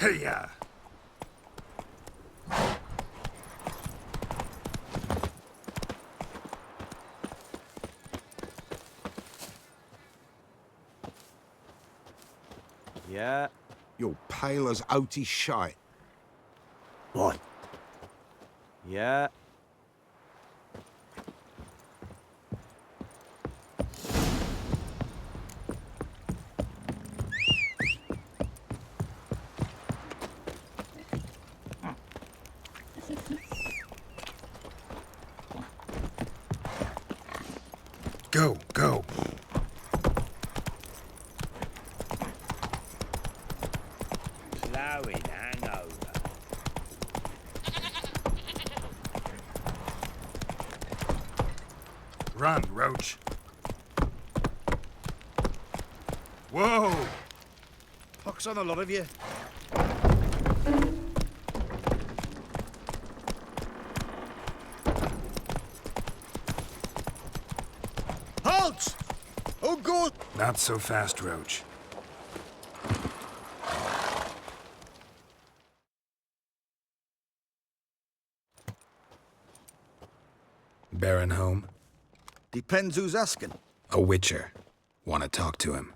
Hey-ya! Yeah. You're pale as oaty shite. What? Yeah. Go, go. Plowing hangover. Run, Roach. Whoa! Pox on the lot of you. Halt! Oh, God! Not so fast, Roach. Baron home? Depends who's asking. A witcher. Want to talk to him.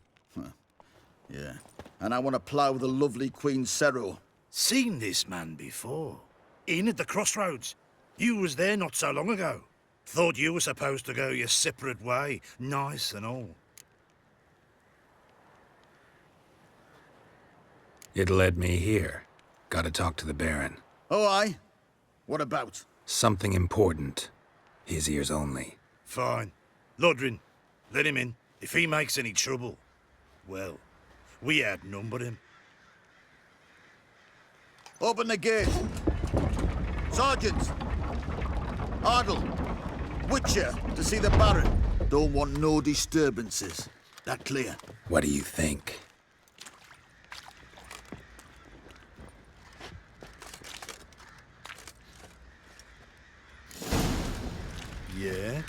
Yeah. And I want to plough the lovely Queen Cero. Seen this man before. In at the crossroads. You was there not so long ago. Thought you were supposed to go your separate way. Nice and all. It led me here. Gotta talk to the Baron. Oh, aye? What about? Something important. His ears only. Fine. Lodrin, let him in. If he makes any trouble, well, we outnumber him. Open the gate. Sergeant! Ardle! Witcher, to see the Baron. Don't want no disturbances. That clear? What do you think? Yeah?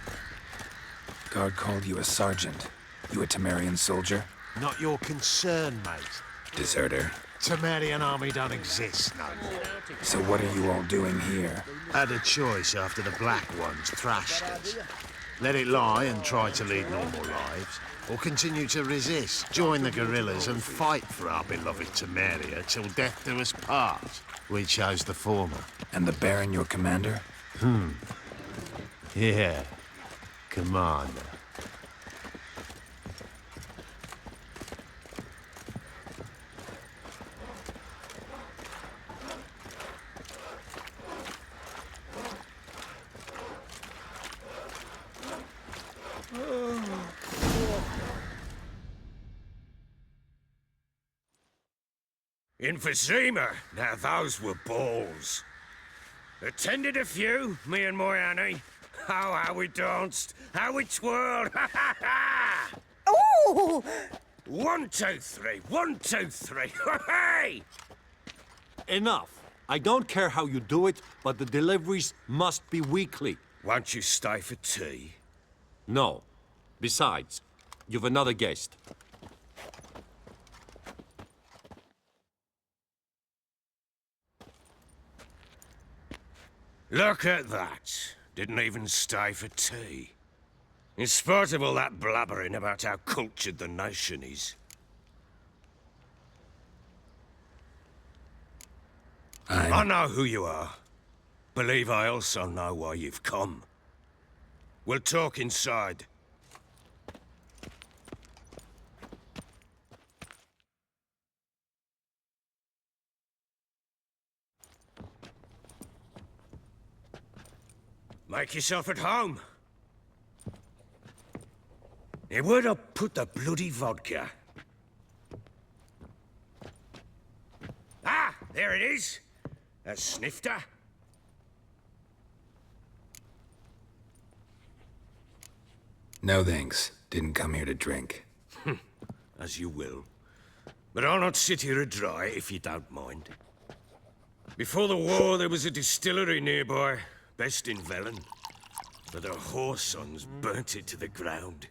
Guard called you a sergeant. You a Temerian soldier? Not your concern, mate. Deserter. Temerian army don't exist no more. So what are you all doing here? Had a choice after the Black Ones thrashed us. Let it lie and try to lead normal lives, or continue to resist, join the guerrillas and fight for our beloved Temeria till death do us part. We chose the former. And the Baron your commander? Yeah, commander. Emphysema. Now those were balls. Attended a few, me and my Annie. Oh, how we danced, how we twirled, ha ha ha! Ooh! 1, 2, 3, 1, 2, 3, hey! Enough. I don't care how you do it, but the deliveries must be weekly. Won't you stay for tea? No. Besides, you've another guest. Look at that. Didn't even stay for tea. In spite of all that blabbering about how cultured the nation is. I know who you are. Believe I also know why you've come. We'll talk inside. Make yourself at home. Now, where'd I put the bloody vodka? Ah, there it is. A snifter. No thanks. Didn't come here to drink. As you will. But I'll not sit here dry if you don't mind. Before the war, there was a distillery nearby. Best in Velen. But their whore sons burnt it to the ground.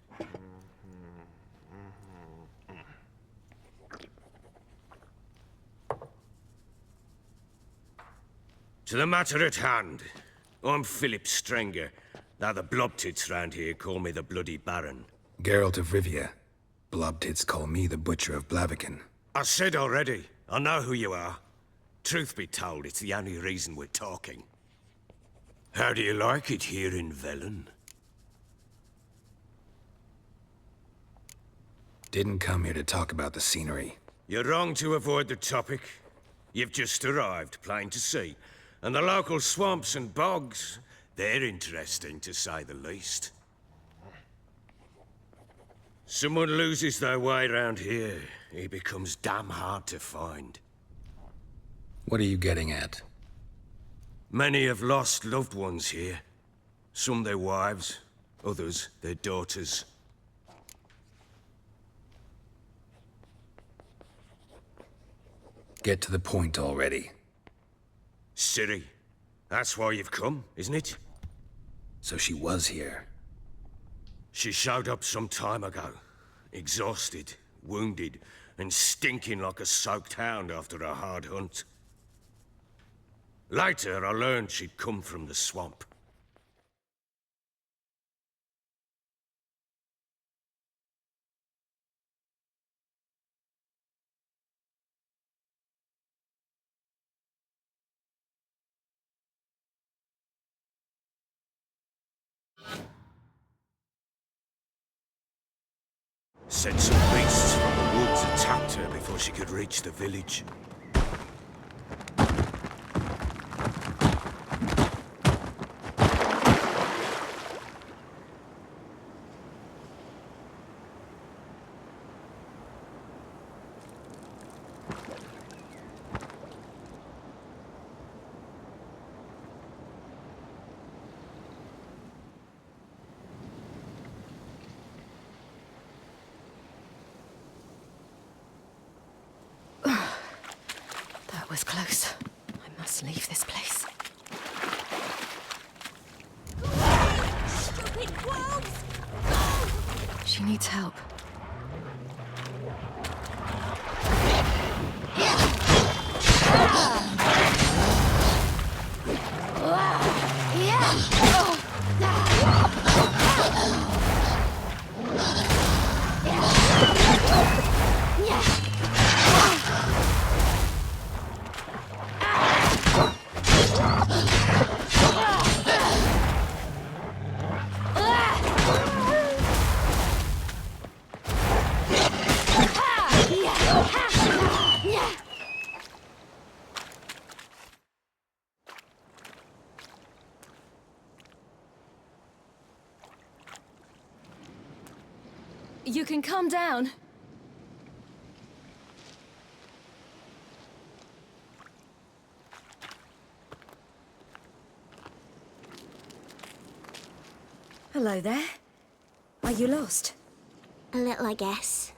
To the matter at hand. I'm Philip Strenger, though the blobtits round here call me the Bloody Baron. Geralt of Rivia. Blobtits call me the Butcher of Blaviken. I said already, I know who you are. Truth be told, it's the only reason we're talking. How do you like it here in Velen? Didn't come here to talk about the scenery. You're wrong to avoid the topic. You've just arrived, plain to see. And the local swamps and bogs, they're interesting to say the least. Someone loses their way round here, he becomes damn hard to find. What are you getting at? Many have lost loved ones here. Some their wives, others their daughters. Get to the point already. Ciri, that's why you've come, isn't it? So she was here. She showed up some time ago. Exhausted, wounded, and stinking like a soaked hound after a hard hunt. Later, I learned she'd come from the swamp. Said some beasts from the woods attacked her before she could reach the village. That was close. I must leave this place. Stupid wolves! She needs help. You can calm down. Hello there. Are you lost? A little, I guess.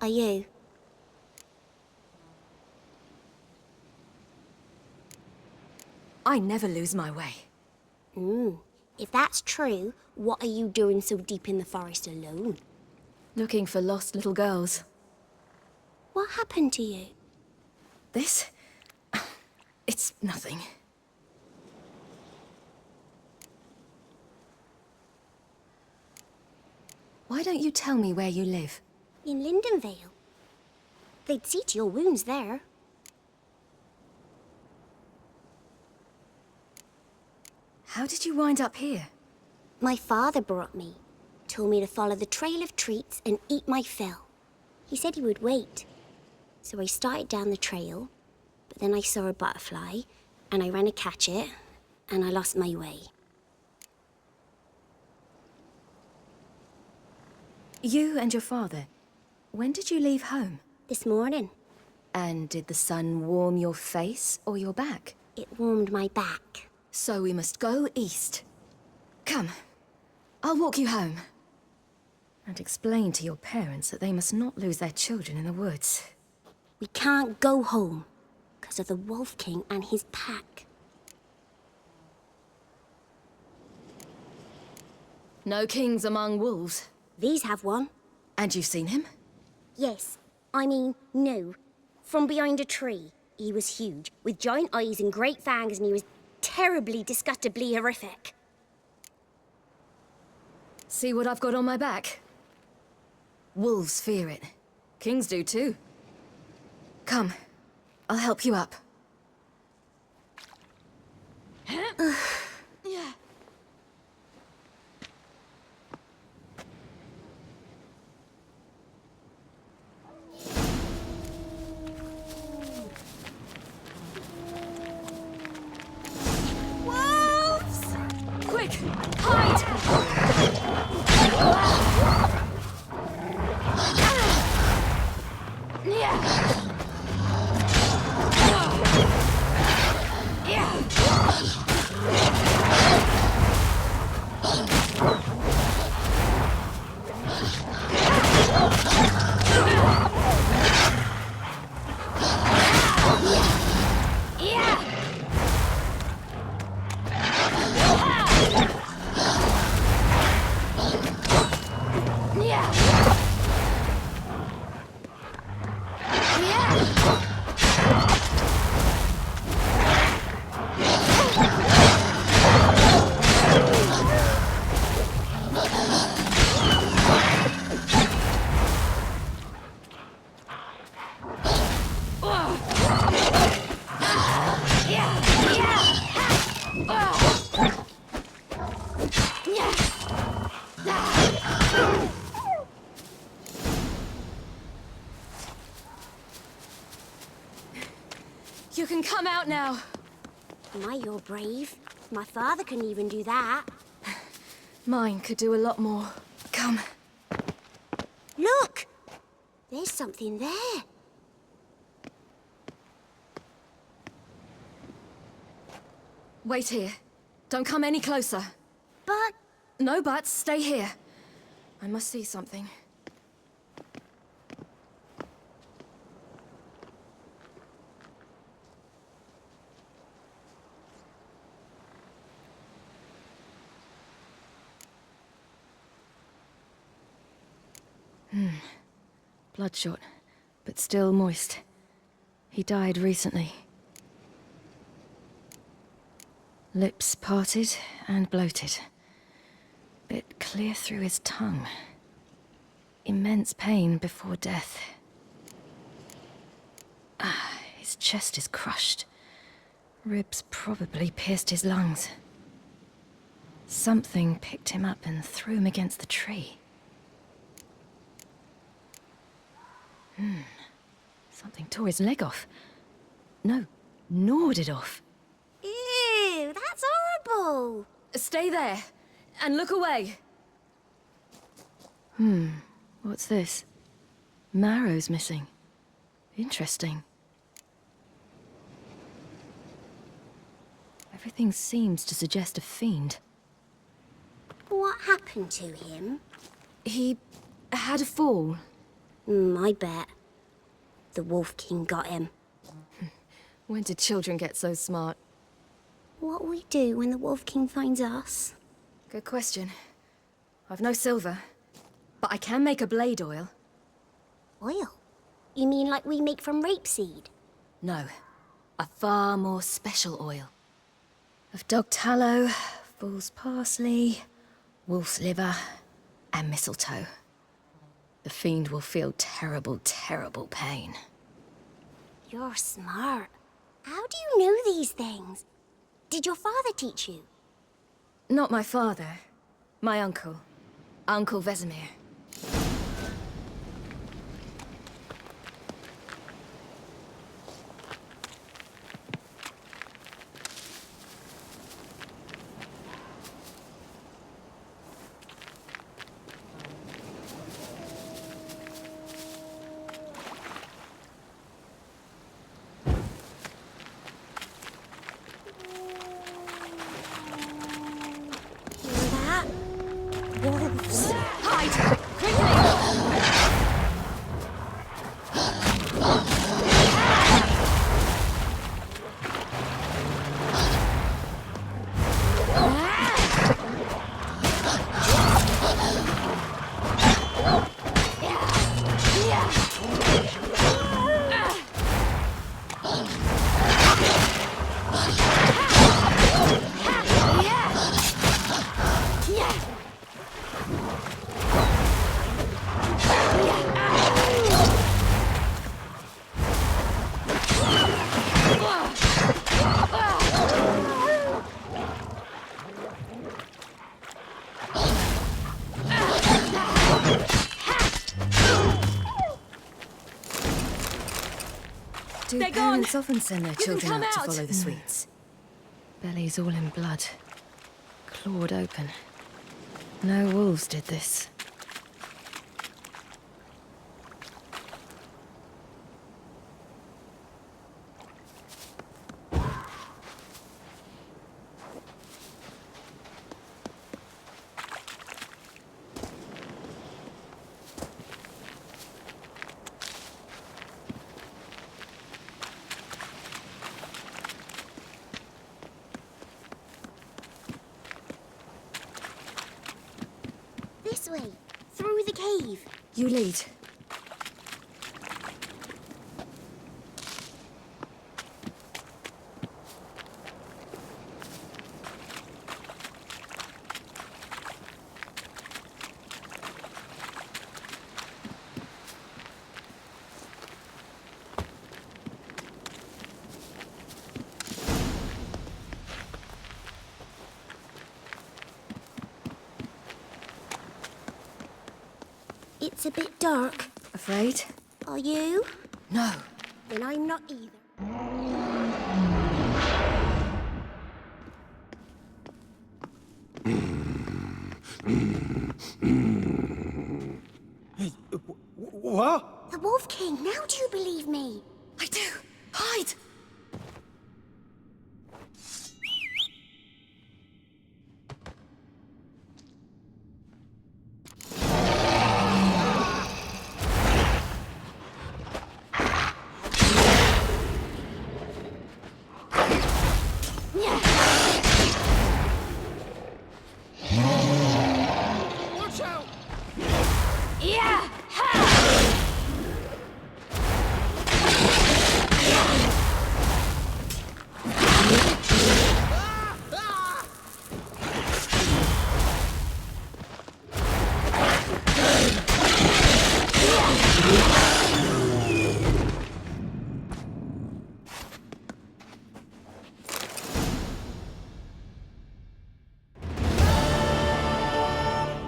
Are you? I never lose my way. If that's true, what are you doing so deep in the forest alone? Looking for lost little girls. What happened to you? This? It's nothing. Why don't you tell me where you live? In Lindenvale. They'd see to your wounds there. How did you wind up here? My father brought me. Told me to follow the trail of treats and eat my fill. He said he would wait. So I started down the trail, but then I saw a butterfly, and I ran to catch it, and I lost my way. You and your father, when did you leave home? This morning, And did the sun warm your face or your back? it warmed my back. So we must go east. Come, I'll walk you home. And explain to your parents that they must not lose their children in the woods. We can't go home, because of the Wolf King and his pack. No kings among wolves. These have one. And you've seen him? Yes, I mean, no. From behind a tree. He was huge, with giant eyes and great fangs, and he was terribly, disgustingly horrific. See what I've got on my back? Wolves fear it. Kings do too. Come, I'll help you up. Wolves! Quick, hide! You can come out now. My, you're brave. My father couldn't even do that. Mine could do a lot more. Come. Look! There's something there. Wait here. Don't come any closer. But... No buts. Stay here. I must see something. Bloodshot, but still moist. He died recently. Lips parted and bloated. Bit clear through his tongue. Immense pain before death. His chest is crushed. Ribs probably pierced his lungs. Something picked him up and threw him against the tree. Something tore his leg off. No, gnawed it off. Ew, that's horrible. Stay there, and look away. What's this? Marrow's missing. Interesting. Everything seems to suggest a fiend. What happened to him? He had a fall. I bet. The Wolf King got him. When did children get so smart? What'll we do when the Wolf King finds us? Good question. I've no silver, but I can make a blade oil. Oil? You mean like we make from rapeseed? No, a far more special oil. Of dog tallow, fool's parsley, wolf's liver, and mistletoe. The fiend will feel terrible, terrible pain. You're smart. How do you know these things? Did your father teach you? Not my father. My uncle. Uncle Vesemir. Hear that? Wolves. Hide! Do They're parents gone. often send their You can children come out to out. follow the sweets? Bellies all in blood. Clawed open. No wolves did this. This way, through the cave. You lead. It's a bit dark. Afraid? Are you? No. Then I'm not either. What? The Wolf King, now do you believe me? I do. Hide! Watch out! Yeah!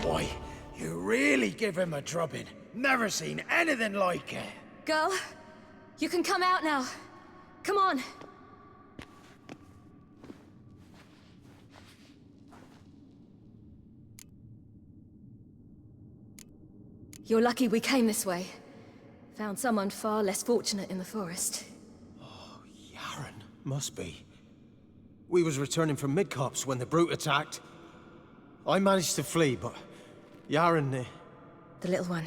Boy, you really give him a drubbing. Never seen anything like it. Girl, you can come out now. Come on. You're lucky we came this way. Found someone far less fortunate in the forest. Yaren, must be. We was returning from Midcops when the brute attacked. I managed to flee, but Yaren, The little one.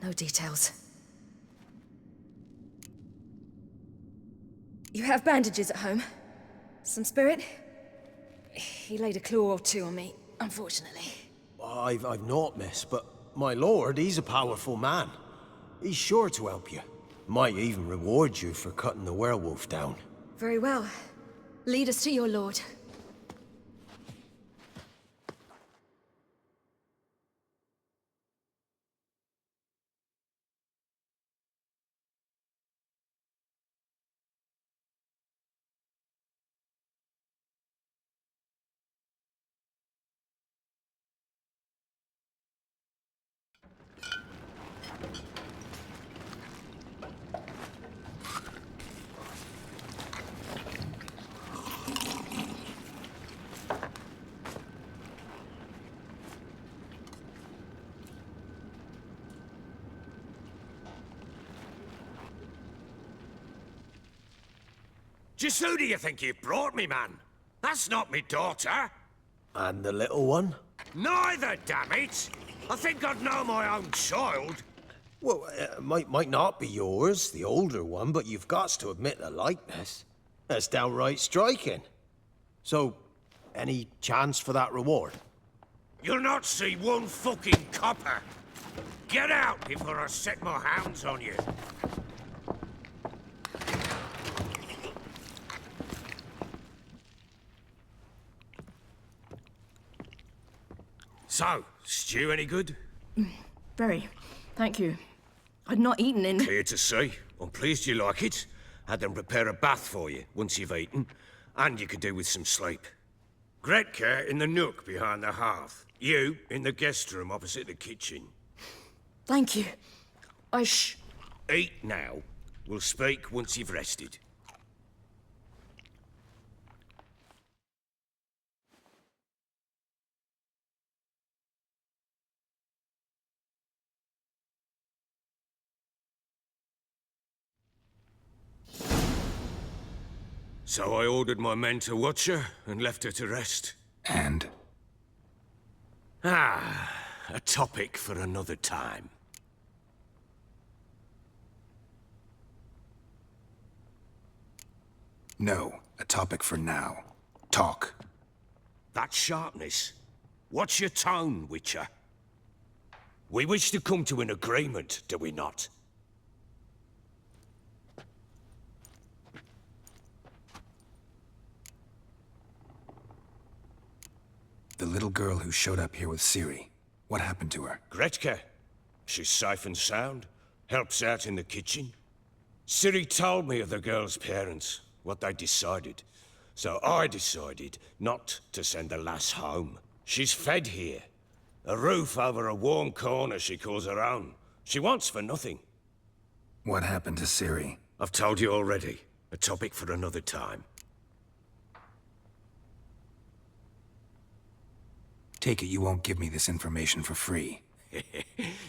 No details. You have bandages at home? Some spirit? He laid a claw or two on me, unfortunately. I've not, miss, but my lord, he's a powerful man. He's sure to help you. Might even reward you for cutting the werewolf down. Very well. Lead us to your lord. Just who do you think you brought me, man? That's not me daughter. And the little one? Neither, damn it! I think I'd know my own child. Well, might not be yours, the older one, but you've got to admit the likeness. That's downright striking. So, any chance for that reward? You'll not see one fucking copper. Get out before I set my hounds on you. So, stew any good? Very. Thank you. I'd not eaten in... Clear to see. I'm pleased you like it. Had them prepare a bath for you once you've eaten, and you could do with some sleep. Gretka in the nook behind the hearth. You in the guest room opposite the kitchen. Thank you. Eat now, We'll speak once you've rested. So I ordered my men to watch her and left her to rest. And? A topic for another time. No, a topic for now. Talk. That sharpness. What's your tone, Witcher? We wish to come to an agreement, do we not? The little girl who showed up here with Ciri. What happened to her? Gretke. She's safe and sound. Helps out in the kitchen. Ciri told me of the girl's parents, what they decided. So I decided not to send the lass home. She's fed here. A roof over a warm corner she calls her own. She wants for nothing. What happened to Ciri? I've told you already. A topic for another time. Take it you won't give me this information for free.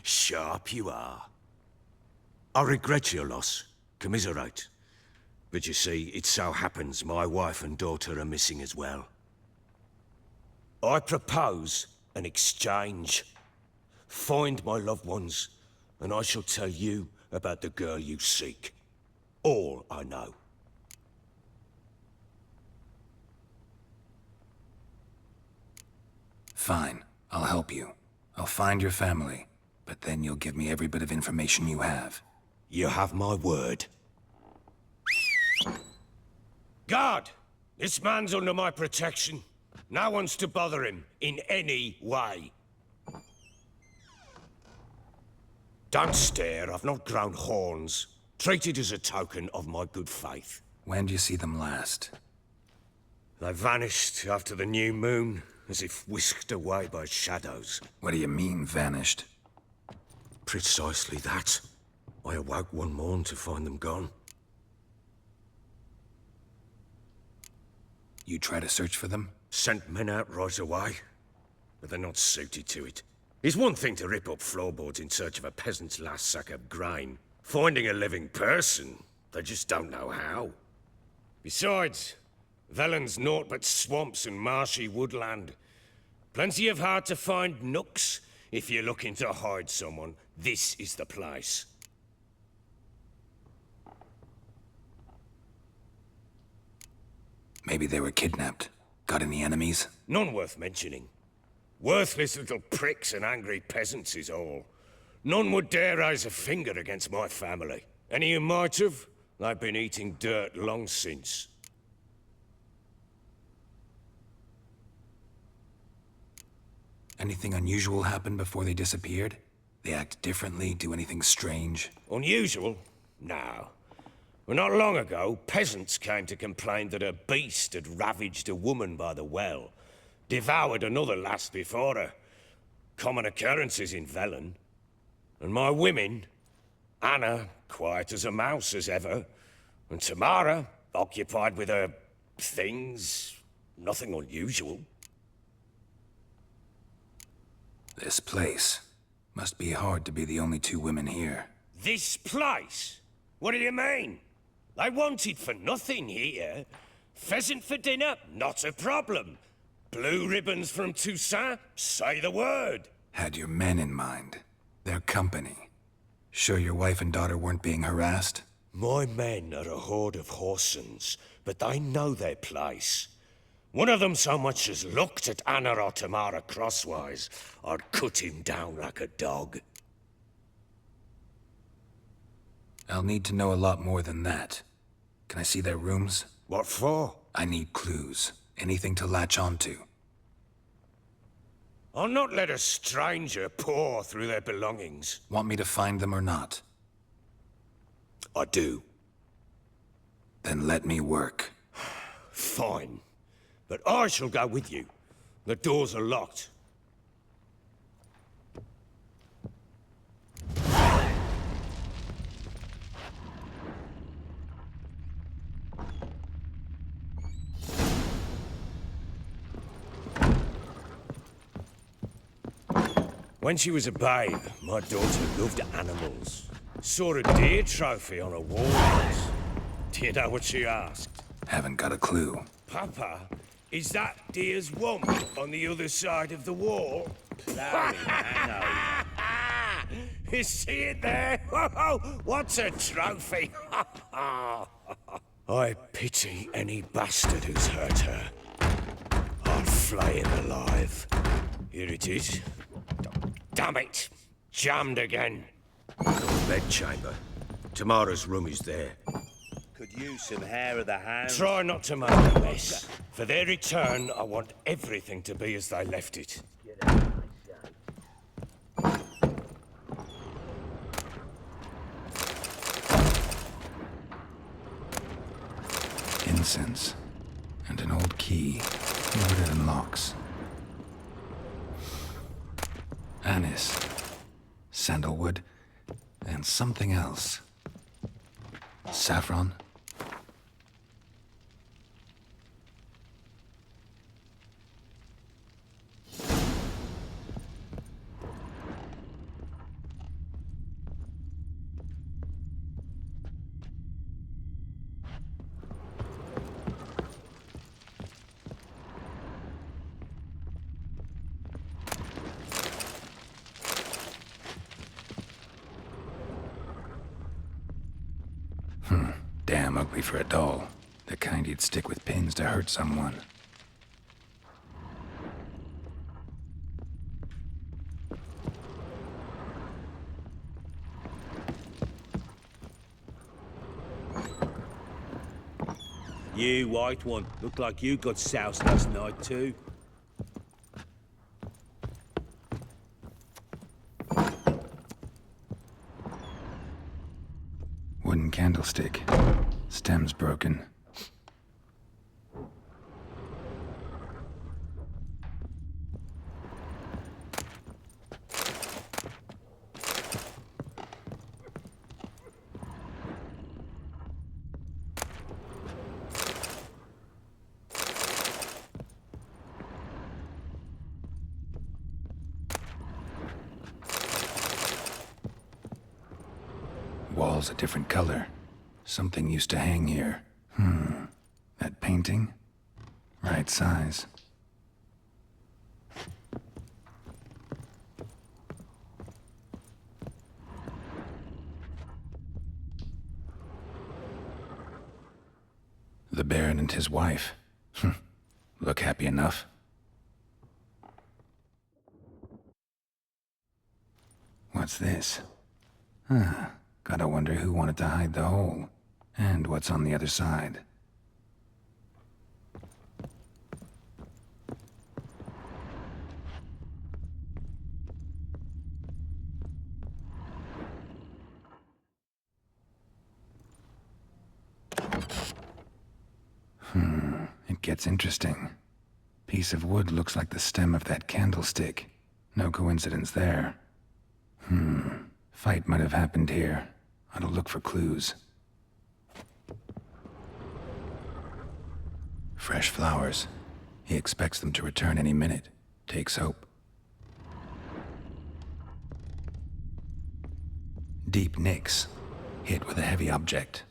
Sharp you are. I regret your loss. Commiserate. But you see, it so happens my wife and daughter are missing as well. I propose an exchange. Find my loved ones, and I shall tell you about the girl you seek. All I know. Fine, I'll help you. I'll find your family, but then you'll give me every bit of information you have. You have my word. Guard! This man's under my protection. No one's to bother him in any way. Don't stare, I've not grown horns. Treat it as a token of my good faith. When did you see them last? They vanished after the new moon, as if whisked away by shadows. What do you mean, vanished? Precisely that. I awoke one morn to find them gone. You try to search for them? Sent men out right away, but they're not suited to it. It's one thing to rip up floorboards in search of a peasant's last sack of grain. Finding a living person, they just don't know how. Besides, Velen's naught but swamps and marshy woodland. Plenty of hard-to-find nooks. If you're looking to hide someone, this is the place. Maybe they were kidnapped. Got any enemies? None worth mentioning. Worthless little pricks and angry peasants is all. None would dare raise a finger against my family. Any who might have, they've been eating dirt long since. Anything unusual happen before they disappeared? They act differently, do anything strange? Unusual? No. Well, not long ago, peasants came to complain that a beast had ravaged a woman by the well. Devoured another lass before her. Common occurrences in Velen. And my women, Anna, quiet as a mouse as ever, and Tamara, occupied with her things, nothing unusual. This place. Must be hard to be the only two women here. This place? What do you mean? They wanted for nothing here. Pheasant for dinner? Not a problem. Blue ribbons from Toussaint? Say the word. Had your men in mind. Their company. Sure your wife and daughter weren't being harassed? My men are a horde of whoresons, but they know their place. One of them so much as looked at Anna or Tamara crosswise, I'd cut him down like a dog. I'll need to know a lot more than that. Can I see their rooms? What for? I need clues. Anything to latch onto. I'll not let a stranger pore through their belongings. Want me to find them or not? I do. Then let me work. Fine. But I shall go with you. The doors are locked. When she was a babe, my daughter loved animals. Saw a deer trophy on a wall once. Do you know what she asked? Haven't got a clue. Papa, is that deer's wump on the other side of the wall? You see it there? What's a trophy? I pity any bastard who's hurt her. I'll flay him alive. Here it is. Damn it! Jammed again. Bedchamber. Tamara's room is there. Could use some hair of the hound. Try not to make a mess. For their return, I want everything to be as they left it. Incense. And an old key. What it unlocks. Anise. Sandalwood. And something else. Saffron? Damn ugly for a doll. The kind you'd stick with pins to hurt someone. You, white one, look like you got soused last night too. Wooden candlestick. Stem's broken. Wall's a different color. Something used to hang here. That painting? Right size. The Baron and his wife. Look happy enough. What's this? Gotta wonder who wanted to hide the hole. And what's on the other side. It gets interesting. Piece of wood looks like the stem of that candlestick. No coincidence there. Fight might have happened here. Ought to look for clues. Fresh flowers. He expects them to return any minute. Takes hope. Deep nicks. Hit with a heavy object.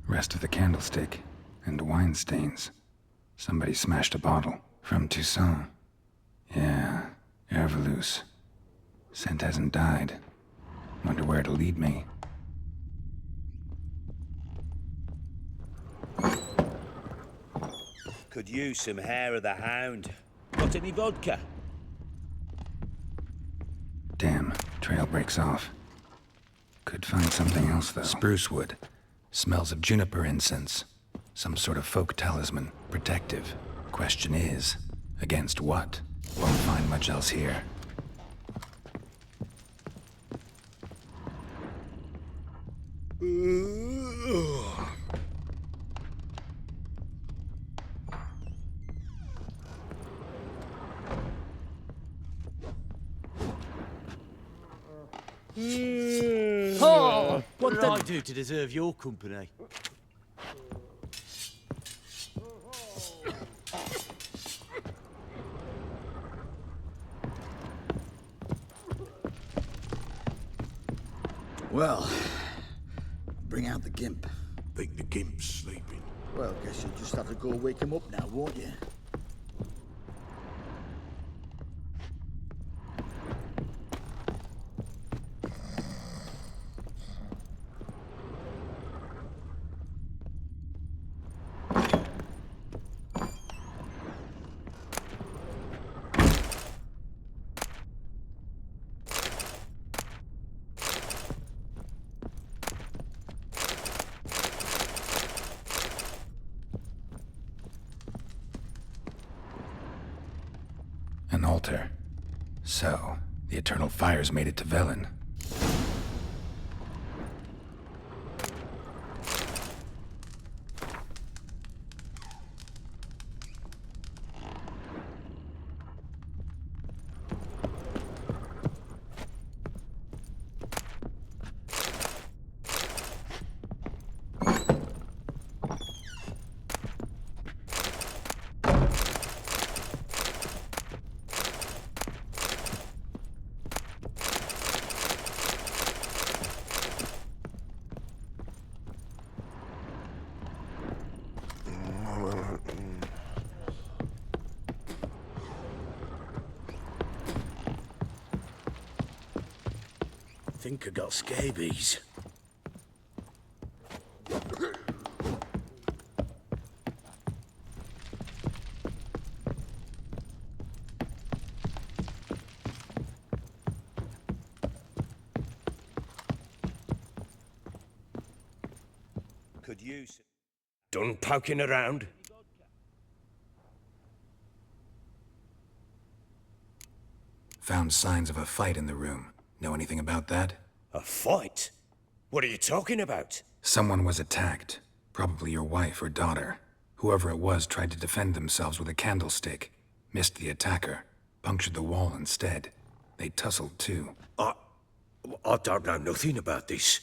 Rest of the candlestick, and wine stains. Somebody smashed a bottle. From Toussaint. Yeah, Herveloos. Scent hasn't died. Wonder where it'll lead me. Could use some hair of the hound. Got any vodka? Damn, trail breaks off. Could find something else, though. Spruce wood. Smells of juniper incense. Some sort of folk talisman. Protective. Question is, against what? Won't find much else here. Oh! What did I do to deserve your company? Well, bring out the gimp. Think the gimp's sleeping. Well, guess you'll just have to go wake him up now, won't you? An altar. So, the Eternal Fires made it to Velen. Think I got scabies. Could use. Done poking around? Found signs of a fight in the room. Know anything about that? A fight? What are you talking about? Someone was attacked. Probably your wife or daughter. Whoever it was tried to defend themselves with a candlestick. Missed the attacker. Punctured the wall instead. They tussled too. I don't know nothing about this.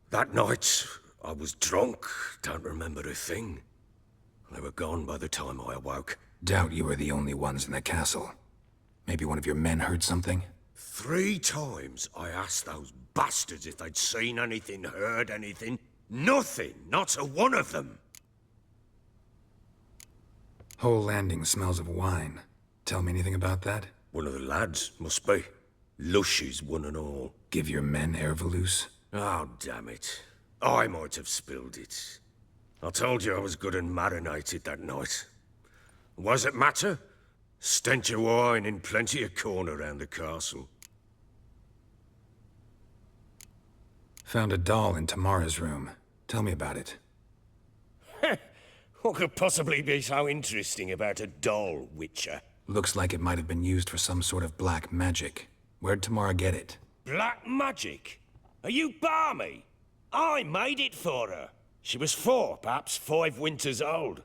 That night, I was drunk, don't remember a thing. They were gone by the time I awoke. Doubt you were the only ones in the castle. Maybe one of your men heard something? 3 times I asked those bastards if they'd seen anything, heard anything. Nothing, not a one of them. Whole landing smells of wine. Tell me anything about that? One of the lads, must be. Lushes, one and all. Give your men Ervalus? Oh, damn it. I might have spilled it. I told you I was good and marinated that night. Was it matter? Stench of wine in plenty of corn around the castle. Found a doll in Tamara's room. Tell me about it. What could possibly be so interesting about a doll, Witcher? Looks like it might have been used for some sort of black magic. Where'd Tamara get it? Black magic? Are you balmy? I made it for her. She was 4, perhaps 5 winters old.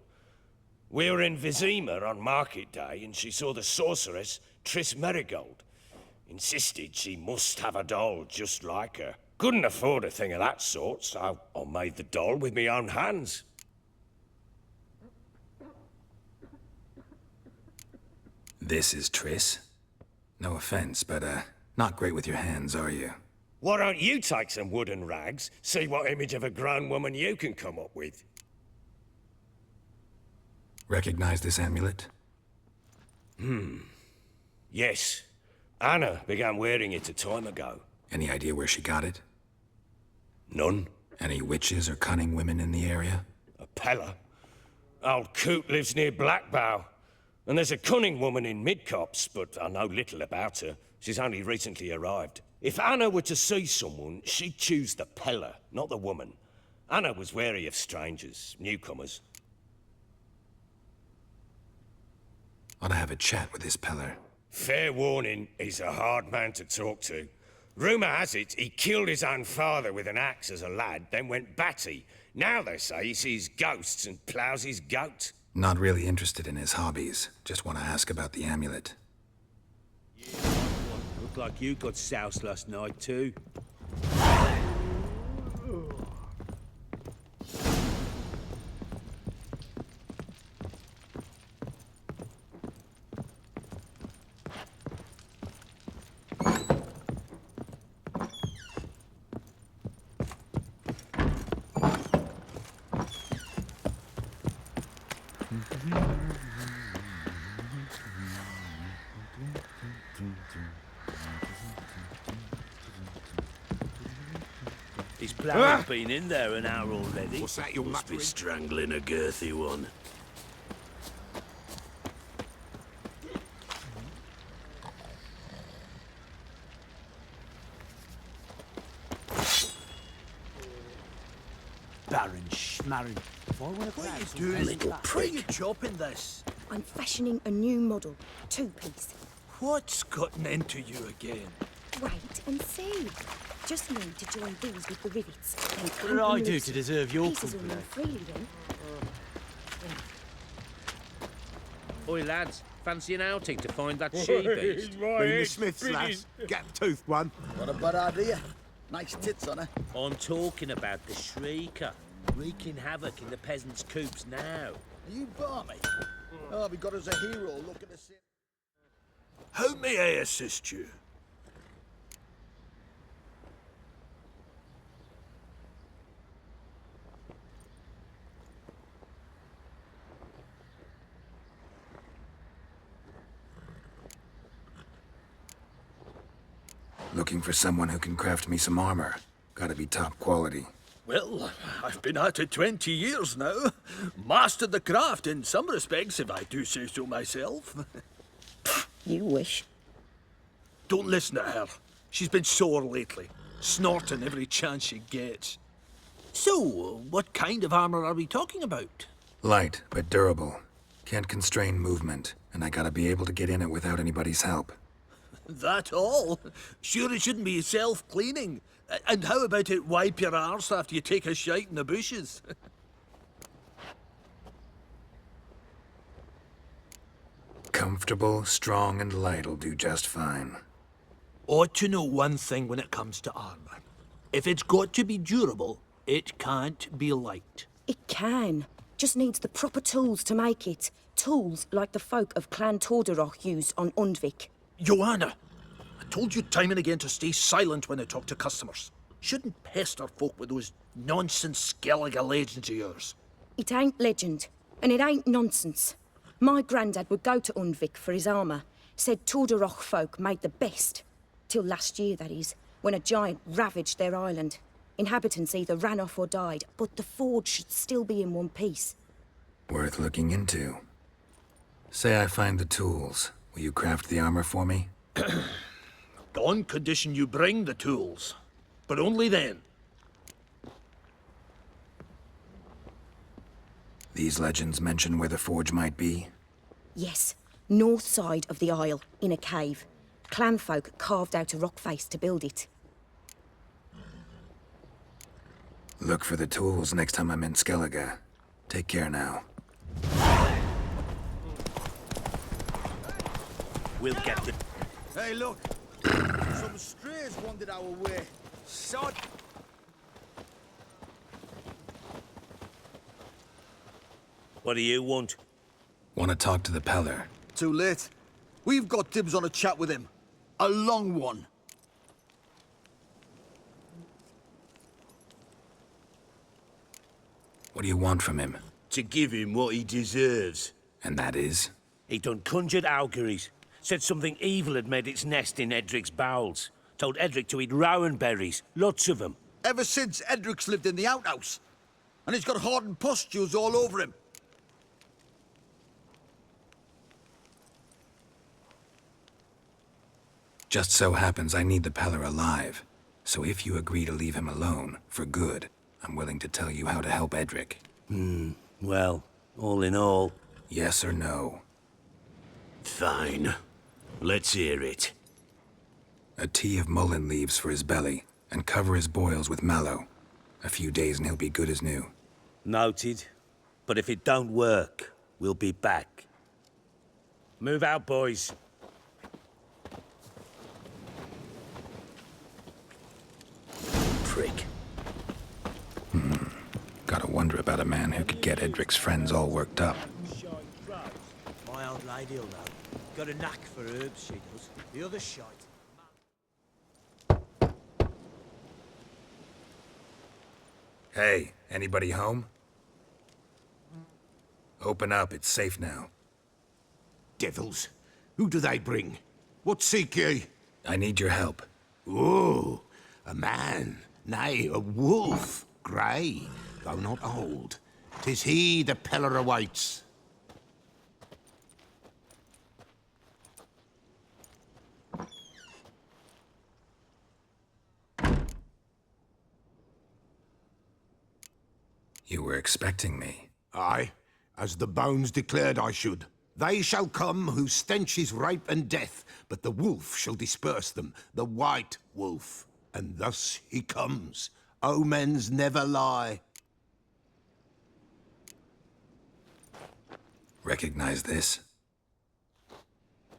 We were in Vizima on market day, and she saw the sorceress, Triss Merigold. Insisted she must have a doll just like her. Couldn't afford a thing of that sort, so I made the doll with my own hands. This is Triss? No offense, but, not great with your hands, are you? Why don't you take some wooden rags, see what image of a grown woman you can come up with? Recognize this amulet? Yes. Anna began wearing it a time ago. Any idea where she got it? None. Any witches or cunning women in the area? A Pella. Old Coot lives near Blackbow. And there's a cunning woman in Midcopse, but I know little about her. She's only recently arrived. If Anna were to see someone, she'd choose the Pella, not the woman. Anna was wary of strangers, newcomers. Ought to have a chat with this Peller. Fair warning, he's a hard man to talk to. Rumour has it he killed his own father with an axe as a lad, then went batty. Now they say he sees ghosts and ploughs his goat. Not really interested in his hobbies. Just want to ask about the amulet. Looked like you got soused last night, too. His plough's been in there an hour already. What's that you're Must be muttering? strangling a girthy one. Baron Schmarren. What are you doing? Little Why are prick. you chopping this? I'm fashioning a new model, two-piece. What's gotten into you again? Wait and see. Just need to join these with the rivets. Then What clamp did I them do loose. to deserve your Pieces will company? move freely then. Oi, lads, fancy an outing to find that she-beast? Bring the Smiths, lads. Gap-toothed one. What a bad idea. Nice tits on her. I'm talking about the Shrieker, wreaking havoc in the peasants' coops now. Are you balmy? Oh, we got us a hero. Look at us. How may I assist you? Looking for someone who can craft me some armor. Gotta be top quality. Well, I've been at it 20 years now. Mastered the craft in some respects, if I do say so myself. You wish. Don't listen to her. She's been sore lately, snorting every chance she gets. So, what kind of armor are we talking about? Light, but durable. Can't constrain movement, and I gotta be able to get in it without anybody's help. That all? Sure it shouldn't be self-cleaning. And how about it wipe your arse after you take a shite in the bushes? Comfortable, strong, and light'll do just fine. Ought to know one thing when it comes to armor. If it's got to be durable, it can't be light. It can. Just needs the proper tools to make it. Tools like the folk of Clan Torderoch use on Undvik. Joanna, I told you time and again to stay silent when I talk to customers. Shouldn't pester folk with those nonsense Skellige legends of yours. It ain't legend, and it ain't nonsense. My granddad would go to Undvik for his armour. Said Torderoch folk made the best. Till last year, that is, when a giant ravaged their island. Inhabitants either ran off or died, but the forge should still be in one piece. Worth looking into. Say I find the tools. Will you craft the armor for me? On condition you bring the tools. But only then. These legends mention where the forge might be? Yes, north side of the isle, in a cave. Clanfolk carved out a rock face to build it. Look for the tools next time I'm in Skellige. Take care now. We'll get the... Hey, look. Some strays wandered our way. Sod. What do you want? Want to talk to the Peller? Too late. We've got dibs on a chat with him. A long one. What do you want from him? To give him what he deserves. And that is? He done conjured auguries. Said something evil had made its nest in Edric's bowels. Told Edric to eat rowan berries. Lots of them. Ever since Edric's lived in the outhouse. And he's got hardened pustules all over him. Just so happens I need the Peller alive. So if you agree to leave him alone, for good, I'm willing to tell you how to help Edric. Well, all in all... Yes or no? Fine. Let's hear it. A tea of mullein leaves for his belly, and cover his boils with mallow. A few days and he'll be good as new. Noted. But if it don't work, we'll be back. Move out, boys. freak. Gotta wonder about a man who could get Edric's friends all worked up. My old lady'll know. Got a knack for herbs, she does. The other shite. Hey, anybody home? Open up, it's safe now. Devils. Who do they bring? What seek ye? I need your help. Oh, a man. Nay, a wolf. Grey, though not old. 'Tis he the Peller awaits. You were expecting me. Aye, as the bones declared I should. They shall come whose stench is rape and death, but the wolf shall disperse them, the white wolf. And thus he comes. Omens never lie. Recognize this?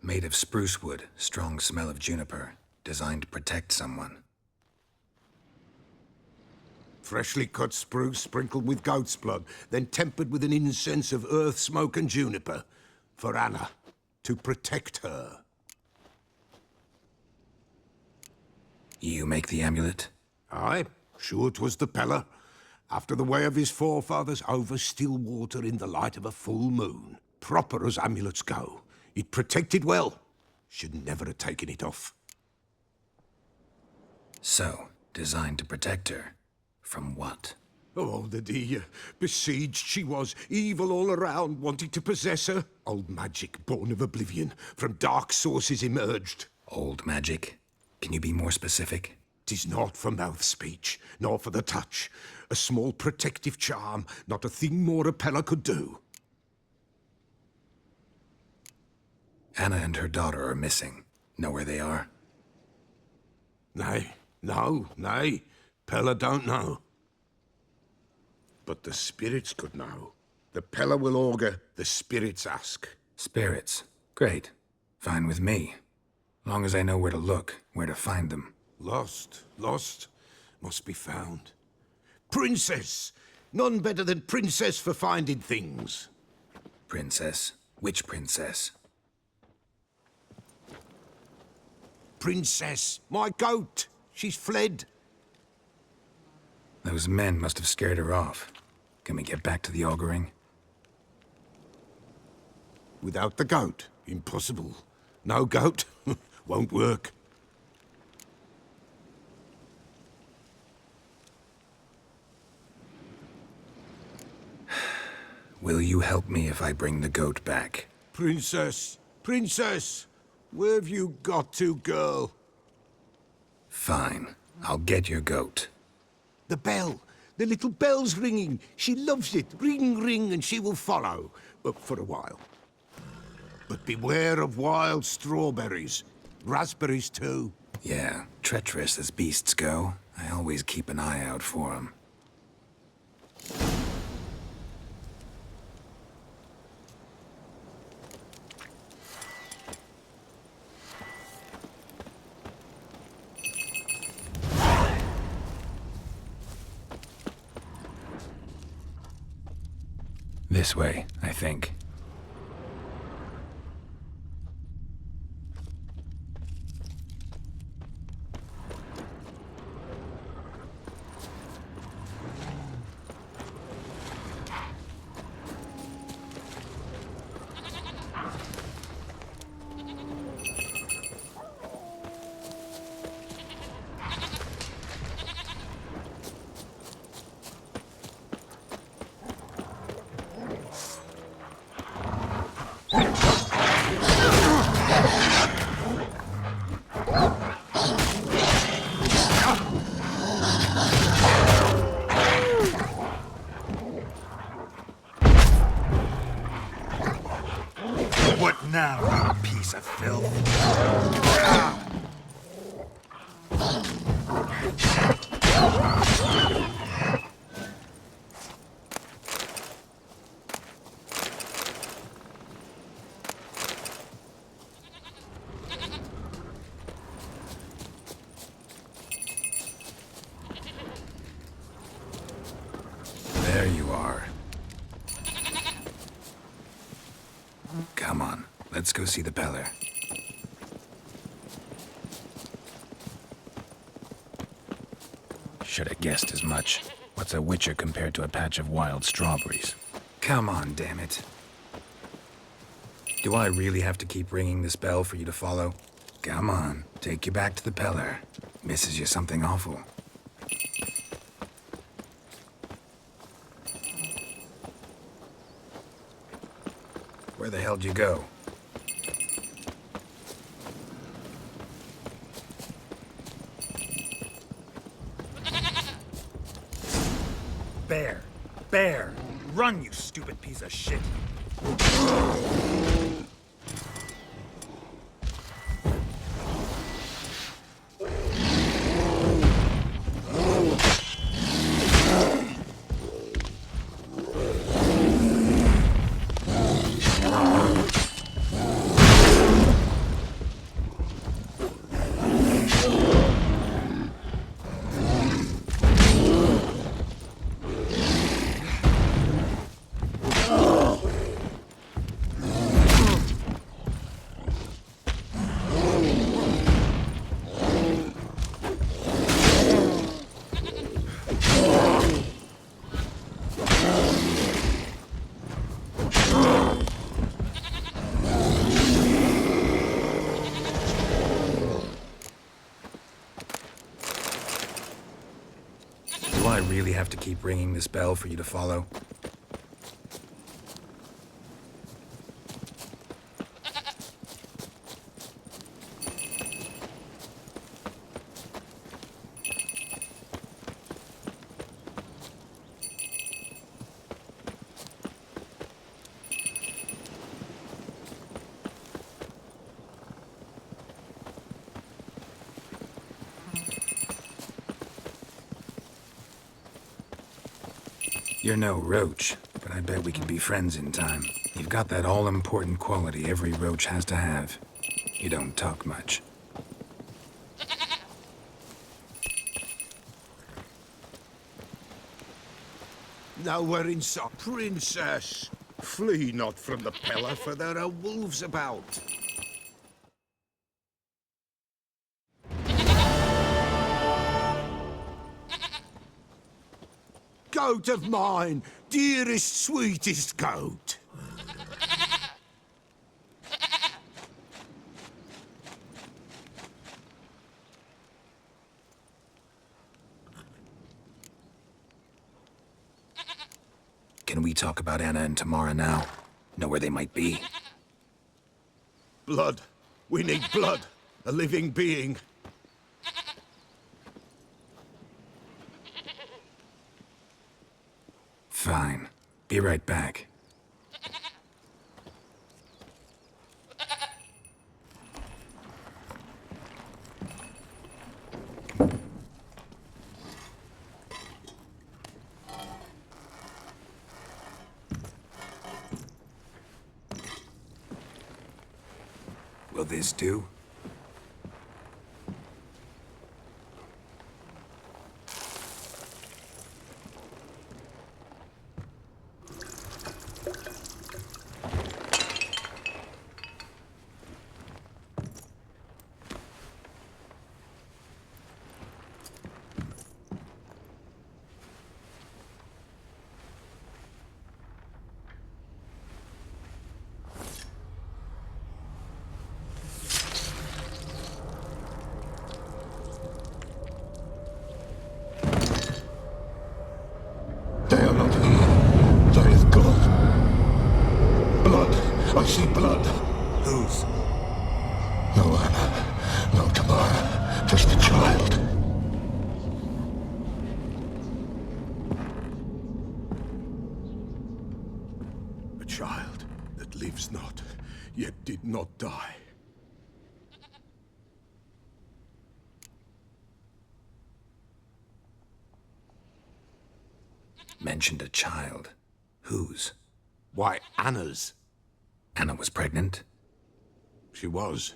Made of spruce wood, strong smell of juniper, designed to protect someone. Freshly cut spruce sprinkled with goat's blood, then tempered with an incense of earth, smoke and juniper. For Anna, to protect her. You make the amulet? Aye, sure 'twas the Peller. After the way of his forefathers, over still water in the light of a full moon. Proper as amulets go. It protected well. Should never have taken it off. So, designed to protect her. From what? Oh, the dear. Besieged she was, evil all around, wanting to possess her. Old magic, born of oblivion, from dark sources emerged. Old magic? Can you be more specific? 'Tis not for mouth speech, nor for the touch. A small protective charm, not a thing more a Peller could do. Anna and her daughter are missing. Know where they are? Nay, nay. Peller don't know. But the spirits could know. The Peller will augur, the spirits ask. Spirits. Great. Fine with me. Long as I know where to look, where to find them. Lost, must be found. Princess! None better than Princess for finding things. Princess? Which princess? Princess, my goat! She's fled. Those men must have scared her off. Can we get back to the auguring? Without the goat, impossible. No goat, won't work. Will you help me if I bring the goat back? Princess, where have you got to, girl? Fine. I'll get your goat. The bell. The little bell's ringing. She loves it. Ring, ring, and she will follow. For a while. But beware of wild strawberries. Raspberries, too. Yeah, treacherous as beasts go. I always keep an eye out for 'em. This way, I think. What now, you piece of filth? There you are. Come on, let's go see the Peller. Should have guessed as much. What's a witcher compared to a patch of wild strawberries? Come on, damn it. Do I really have to keep ringing this bell for you to follow? Come on, take you back to the Peller. Misses you something awful. Where the hell'd you go? Bear! Bear! Run, you stupid piece of shit! Do I really have to keep ringing this bell for you to follow? You're no roach, but I bet we can be friends in time. You've got that all-important quality every roach has to have. You don't talk much. Nowhere in sight. Princess, flee not from the Peller, for there are wolves about. Goat of mine, dearest, sweetest goat. Can we talk about Anna and Tamara now? Know where they might be? Blood. We need blood. A living being. Fine. Be right back. Will this do? They are not here. There is God. Blood. I see blood. Whose? No Anna. No Tamara. Just a child. A child that lives not, yet did not die. Mentioned a child. Whose? Why, Anna's. Anna was pregnant? She was.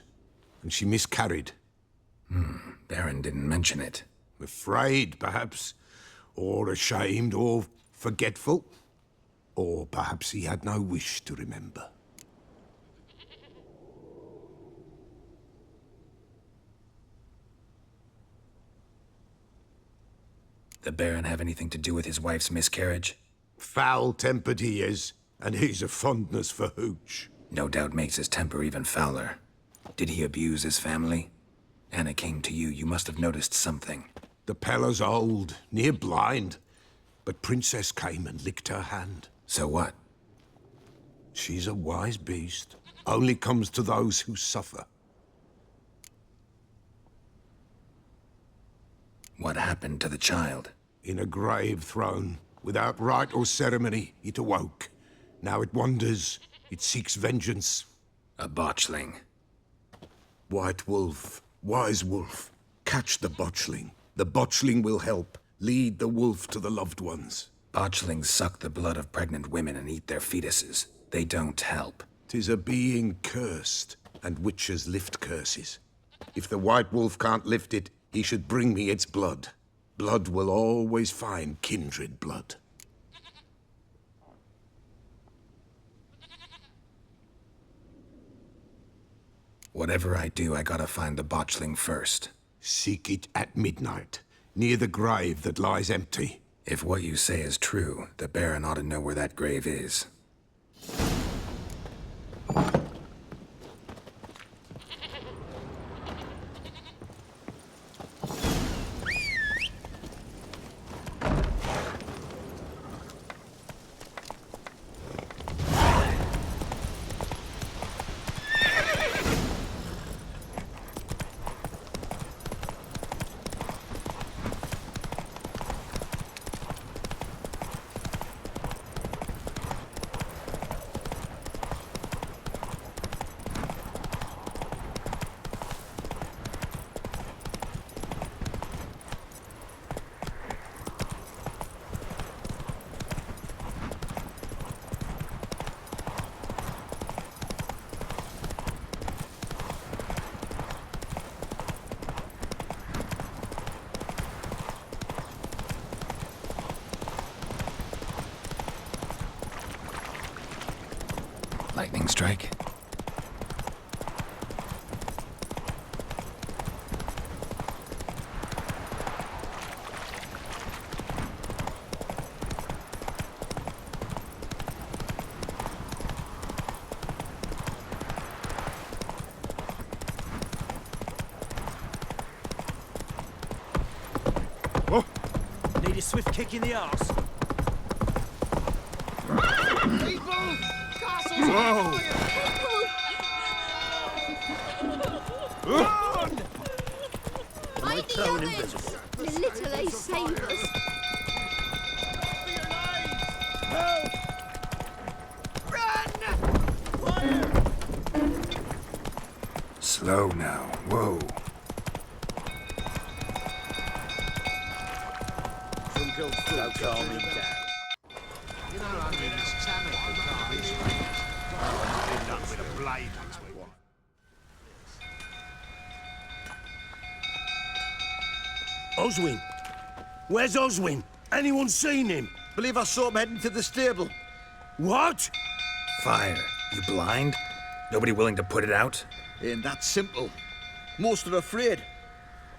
And she miscarried. Baron didn't mention it. Afraid, perhaps. Or ashamed, or Forgetful? Or perhaps he had no wish to remember. The Baron have anything to do with his wife's miscarriage? Foul-tempered he is, and he's a fondness for hooch. No doubt makes his temper even fouler. Did he abuse his family? Anna came to you. You must have noticed something. The Pella's old, near blind, but Princess came and licked her hand. So what? She's a wise beast. Only comes to those who suffer. What happened to the child? In a grave thrown, without rite or ceremony, it awoke. Now it wanders. It seeks vengeance. A botchling. White wolf, wise wolf, catch the botchling. The botchling will help. Lead the wolf to the loved ones. Botchlings suck the blood of pregnant women and eat their fetuses. They don't help. 'Tis a being cursed, and witches lift curses. If the white wolf can't lift it, he should bring me its blood. Blood will always find kindred blood. Whatever I do, I gotta find the botchling first. Seek it at midnight, near the grave that lies empty. If what you say is true, the Baron ought to know where that grave is. Lightning strike? Need a swift kick in the arse. Whoa! Mind the others! The little ace save us. Slow now. Whoa. Don't calm me down. You know, I mean, it's Tanner who can't be straight. End up with a blade between them. Oswin? Where's Oswin? Anyone seen him? Believe I saw him heading to the stable. What? Fire. You blind? Nobody willing to put it out? Ain't that simple. Most are afraid.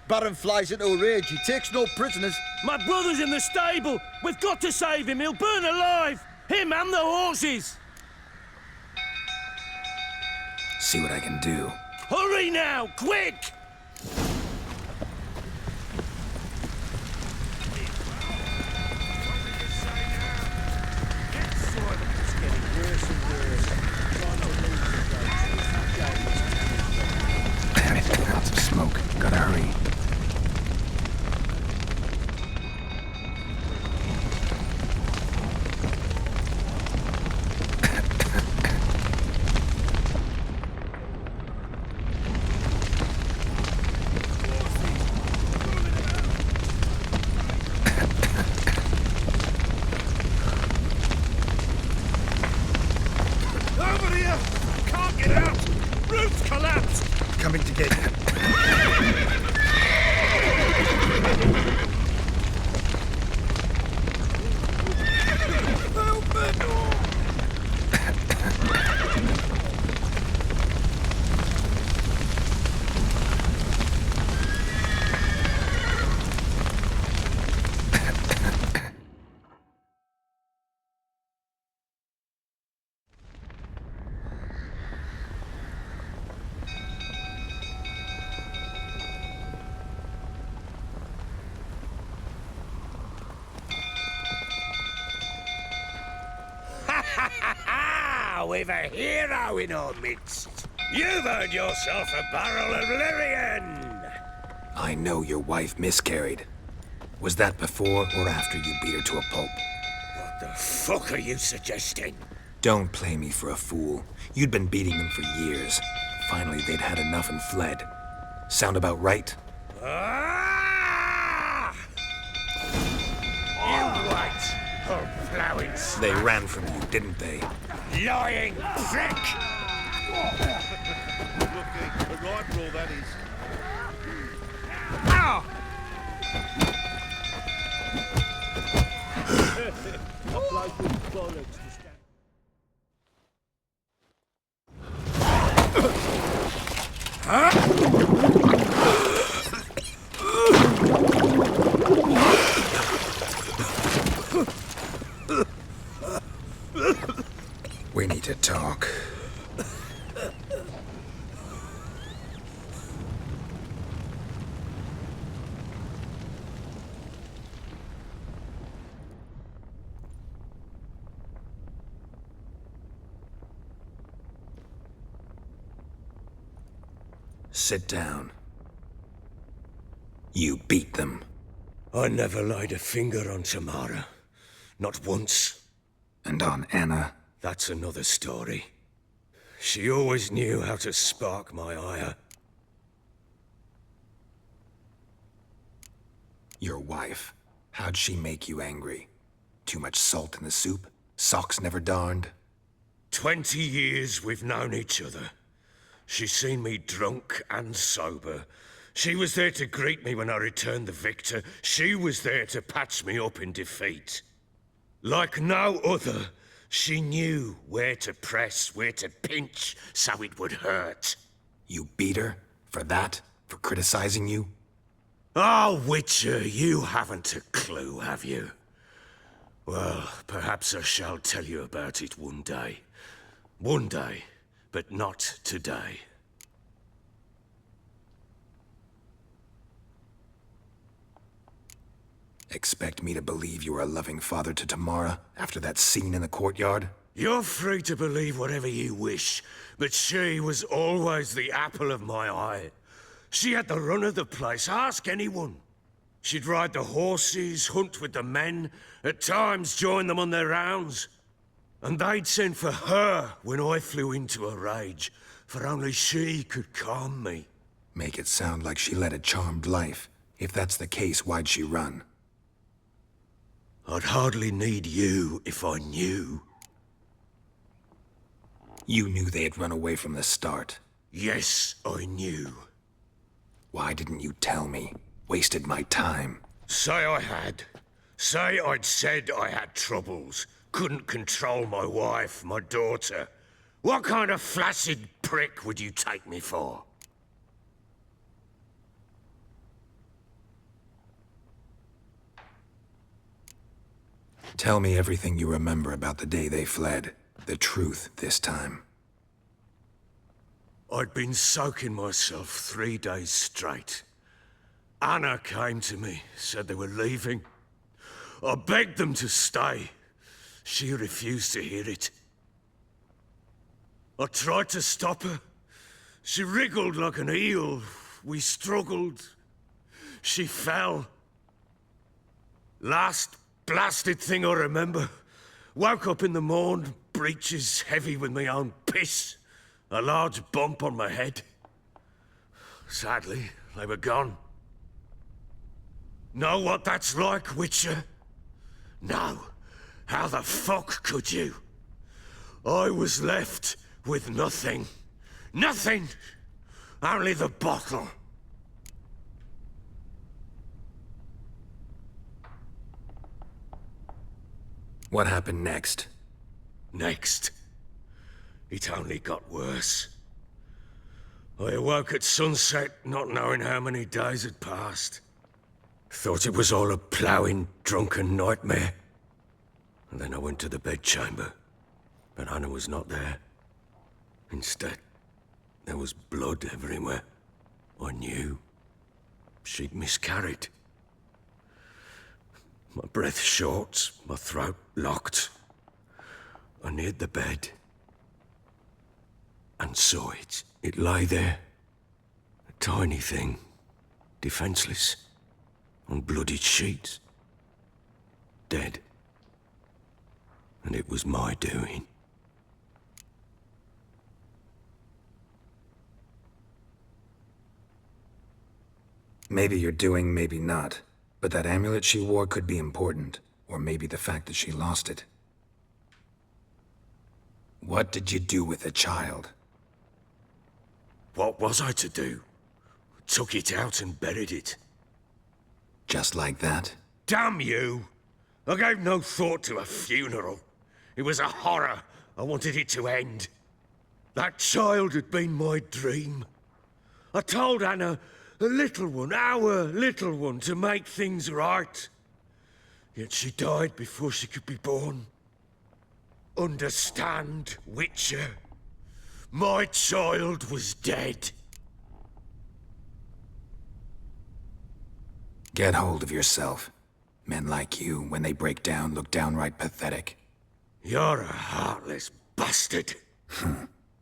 Baron flies into a rage. He takes no prisoners. My brother's in the stable. We've got to save him. He'll burn alive. Him and the horses. See what I can do. Hurry now, quick! Damn it, clouds of smoke. Gotta hurry. Over here! Can't get out! Roof's collapsed! Coming to get you. we've a hero in our midst. You've earned yourself a barrel of Lyrian. I know your wife miscarried. Was that before or after you beat her to a pulp? What the fuck are you suggesting? Don't play me for a fool. You'd been beating them for years. Finally, they'd had enough and fled. Sound about right? Ah! You white, or plowing They ran from you, didn't they? lying prick! Lucky, a rifle that is. Ow! We need to talk. Sit down. You beat them. I never laid a finger on Tamara. Not once. And on Anna. That's another story. She always knew how to spark my ire. Your wife. How'd she make you angry? Too much salt in the soup? Socks never darned? 20 years we've known each other. She's seen me drunk and sober. She was there to greet me when I returned the victor. She was there to patch me up in defeat. Like no other, she knew where to press, where to pinch, so it would hurt. You beat her? For that? For criticizing you? Oh, Witcher, you haven't a clue, have you? Well, perhaps I shall tell you about it one day. One day, but not today. Expect me to believe you were a loving father to Tamara after that scene in the courtyard? You're free to believe whatever you wish, but she was always the apple of my eye. She had the run of the place, ask anyone. She'd ride the horses, hunt with the men, at times join them on their rounds. And they'd send for her when I flew into a rage, for only she could calm me. Make it sound like she led a charmed life. If that's the case, why'd she run? I'd hardly need you if I knew. You knew they had run away from the start. Yes, I knew. Why didn't you tell me? Wasted my time. Say I had. Say I'd said I had troubles. Couldn't control my wife, my daughter. What kind of flaccid prick would you take me for? Tell me everything you remember about the day they fled. The truth this time. I'd been soaking myself 3 days straight. Anna came to me, said they were leaving. I begged them to stay. She refused to hear it. I tried to stop her. She wriggled like an eel. We struggled. She fell. Last blasted thing I remember. Woke up in the morn, breeches heavy with my own piss. A large bump on my head. Sadly, they were gone. Know what that's like, Witcher? No. How the fuck could you? I was left with nothing. Nothing! Only the bottle. What happened next? Next. It only got worse. I awoke at sunset, not knowing how many days had passed. Thought it was all a ploughing, drunken nightmare. And then I went to the bedchamber, but Anna was not there. Instead, there was blood everywhere. I knew. She'd miscarried. My breath short, my throat locked. I neared the bed. and saw it. It lay there. A tiny thing. Defenseless. On bloodied sheets. Dead. And it was my doing. Maybe you're doing, maybe not. But that amulet she wore could be important. Or maybe the fact that she lost it. What did you do with the child? What was I to do? Took it out and buried it. Just like that? Damn you! I gave no thought to a funeral. It was a horror. I wanted it to end. That child had been my dream. I told Anna, the little one, our little one, to make things right. Yet she died before she could be born. Understand, Witcher? My child was dead. Get hold of yourself. Men like you, when they break down, look downright pathetic. You're a heartless bastard.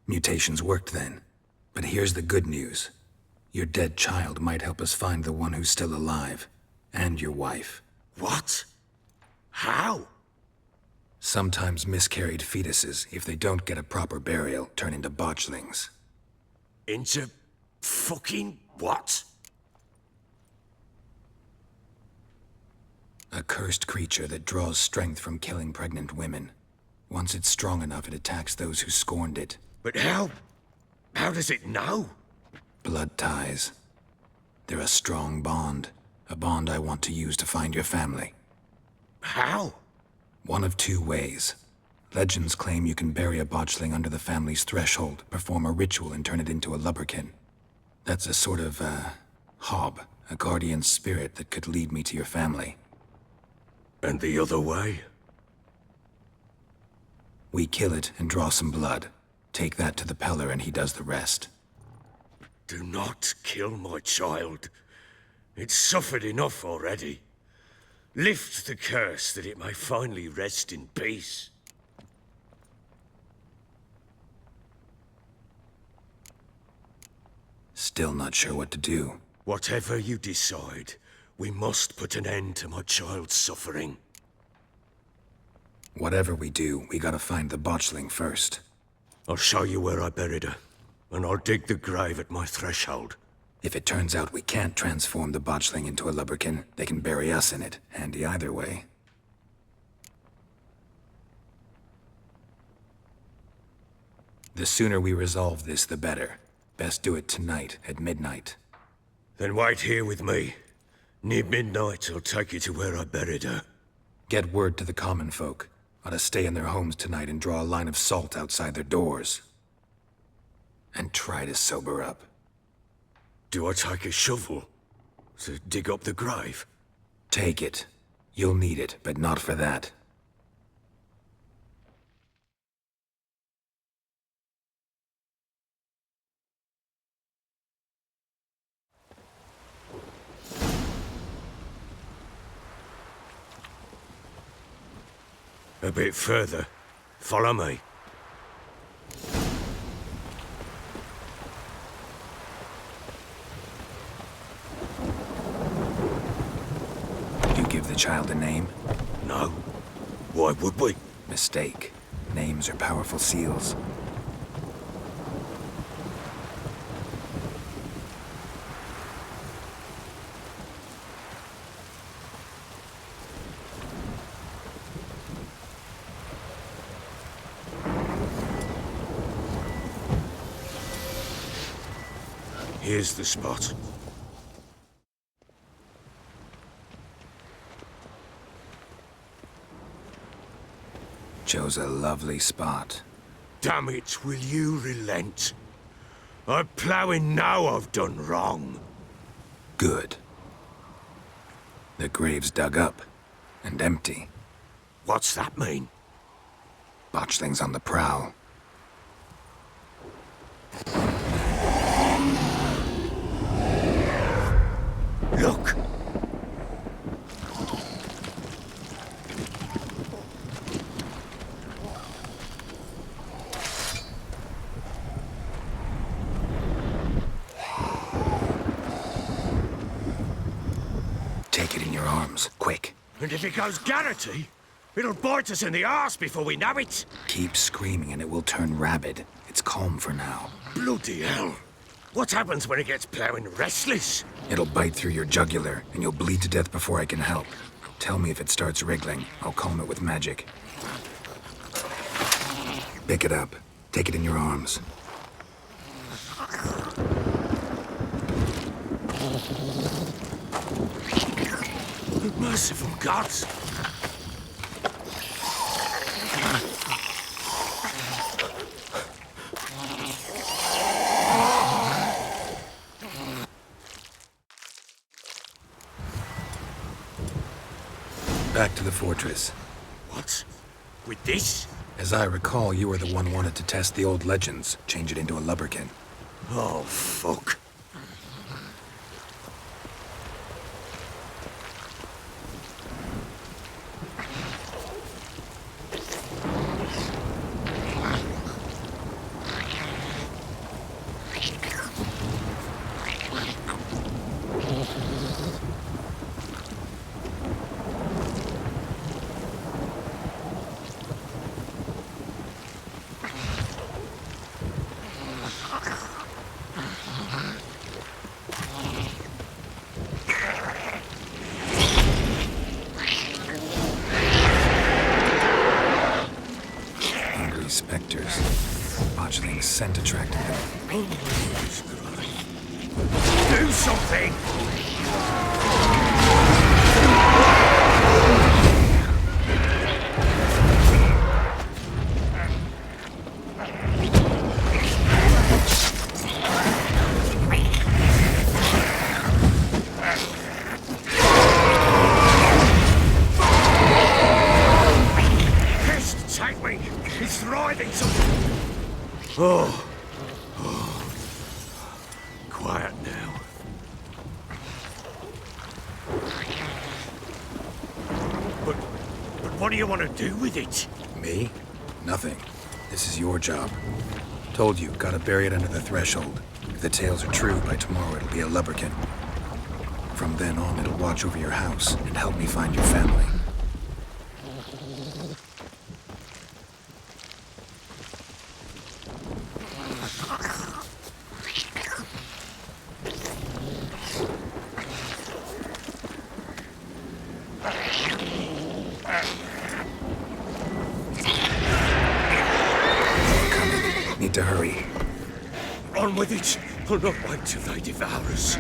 Mutations worked then. But here's the good news. Your dead child might help us find the one who's still alive. And your wife. What? How? Sometimes miscarried fetuses, if they don't get a proper burial, turn into botchlings. Into fucking what? A cursed creature that draws strength from killing pregnant women. Once it's strong enough, it attacks those who scorned it. But how? How does it know? Blood ties. They're a strong bond. A bond I want to use to find your family. How? One of two ways. Legends claim you can bury a botchling under the family's threshold, perform a ritual, and turn it into a lubberkin. That's a sort of, hob, a guardian spirit that could lead me to your family. And the other way? We kill it and draw some blood. Take that to the Peller and he does the rest. Do not kill my child. It's suffered enough already. Lift the curse that it may finally rest in peace. Still not sure what to do. Whatever you decide, we must put an end to my child's suffering. Whatever we do, we gotta find the botchling first. I'll show you where I buried her, and I'll dig the grave at my threshold. If it turns out we can't transform the botchling into a lubberkin, they can bury us in it. Handy either way. The sooner we resolve this, the better. Best do it tonight, at midnight. Then wait here with me. Near midnight, I'll take you to where I buried her. Get word to the common folk. Ought to stay in their homes tonight and draw a line of salt outside their doors. And try to sober up. Do I take a shovel to dig up the grave? Take it. You'll need it, but not for that. A bit further. Follow me. Did you give the child a name? No. Why would we? Mistake. Names are powerful seals. Here's the spot. Chose a lovely spot. Damn it, will you relent? I'm ploughing now I've done wrong. Good. The grave's dug up. And empty. What's that mean? Botchling's on the prowl. Look! arms, quick. And if it goes Garrity, it'll bite us in the arse before we know it. Keep screaming and it will turn rabid. It's calm for now. Bloody hell. What happens when it gets plowing restless? It'll bite through your jugular, and you'll bleed to death before I can help. Tell me if it starts wriggling. I'll calm it with magic. Pick it up. Take it in your arms. Merciful gods! Back to the fortress. What? With this? As I recall, you were the one wanted to test the old legends, change it into a lubberkin. Oh, fuck. Specters. Botchling's scent attracted them. Do something! He's thriving something. Oh. Quiet now. But what do you want to do with it? Me? Nothing. This is your job. Told you, gotta bury it under the threshold. If the tales are true, by tomorrow it'll be a lubberkin. From then on, it'll watch over your house and help me find your family. Need to hurry. On with it. I'll not wait till they devour us.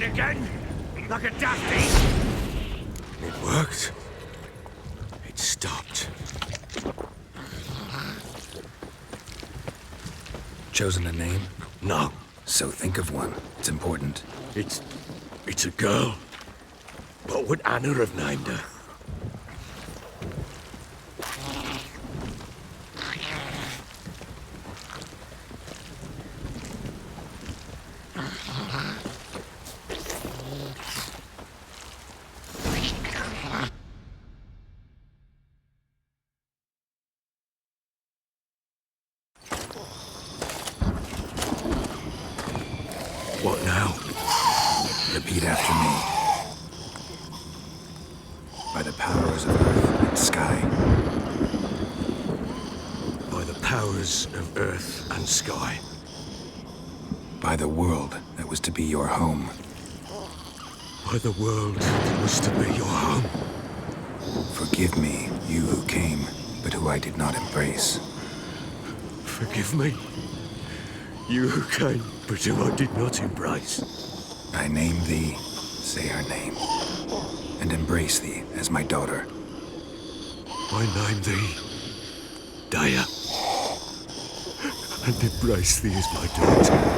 Again? Like a dafty? It worked. It stopped. Chosen a name? No. So think of one. It's important. It's a girl. What would Anna have named her? What now? Repeat after me. By the powers of earth and sky. By the powers of earth and sky. By the world that was to be your home. Why the world was to be your home. Forgive me, you who came, but who I did not embrace. Forgive me, you who came, but who I did not embrace. I name thee, say her name, and embrace thee as my daughter. I name thee Daya, and embrace thee as my daughter.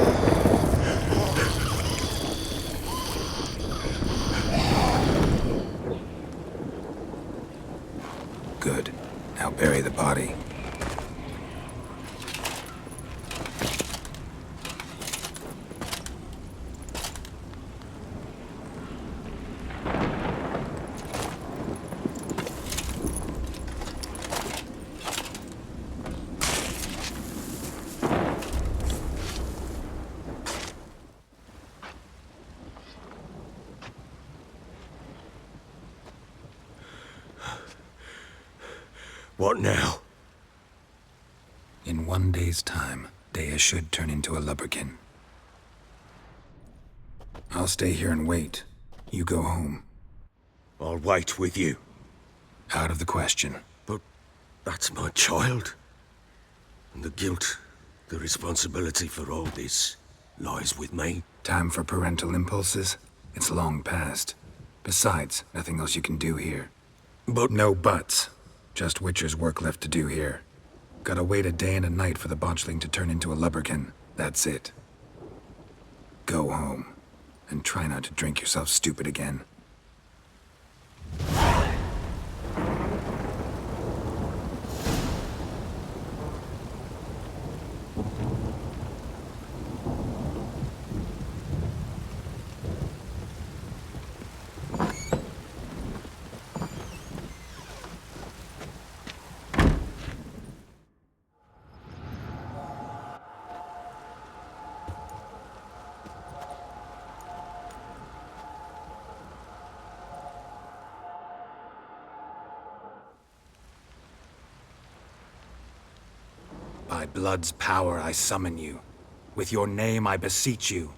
Good. Now bury the body. What now? In 1 day's time, Dea should turn into a lubberkin. I'll stay here and wait. You go home. I'll wait with you. Out of the question. But that's my child. And the guilt, the responsibility for all this lies with me. Time for parental impulses? It's long past. Besides, nothing else you can do here. But no buts. Just Witcher's work left to do here. Gotta wait a day and a night for the botchling to turn into a lubberkin. That's it. Go home. And try not to drink yourself stupid again. By blood's power I summon you. With your name I beseech you.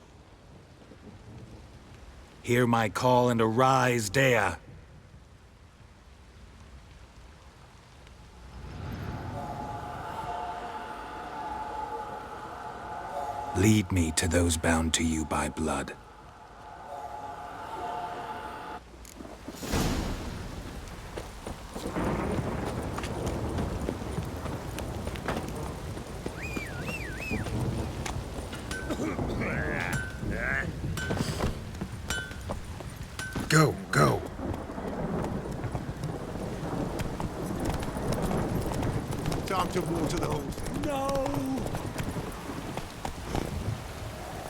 Hear my call and arise, Dea. Lead me to those bound to you by blood. Go, go. Time to water the horse. No!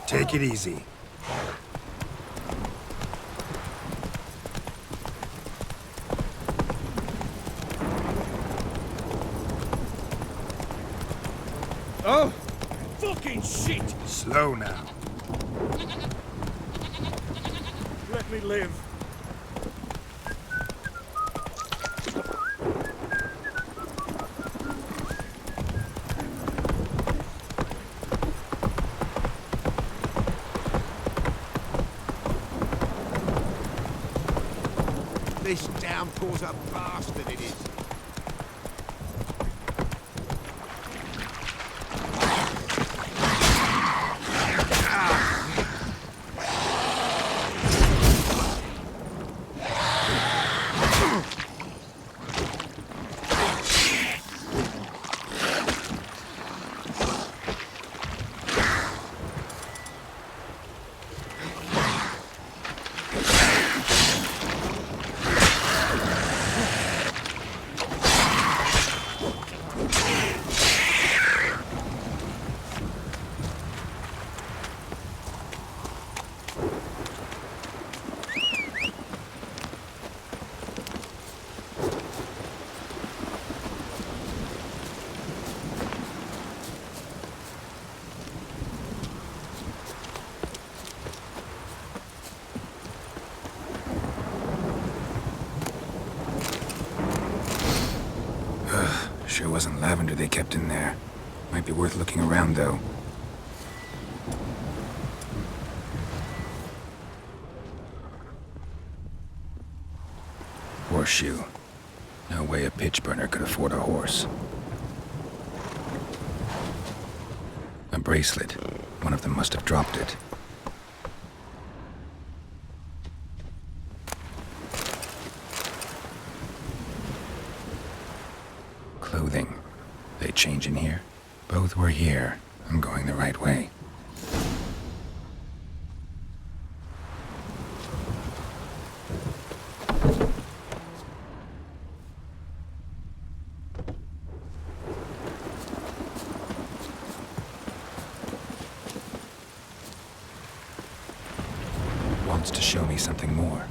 Take it easy. Oh! Fucking shit! Slow now. Let me live. This downpour's a bastard, it is. Sure wasn't lavender they kept in there. Might be worth looking around, though. horseshoe. No way a pitch burner could afford a horse. A bracelet. One of them must have dropped it. Clothing. They change in here? Both were here. I'm going the right way. Wants to show me something more.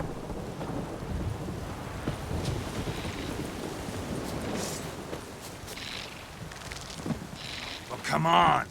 Oh, come on!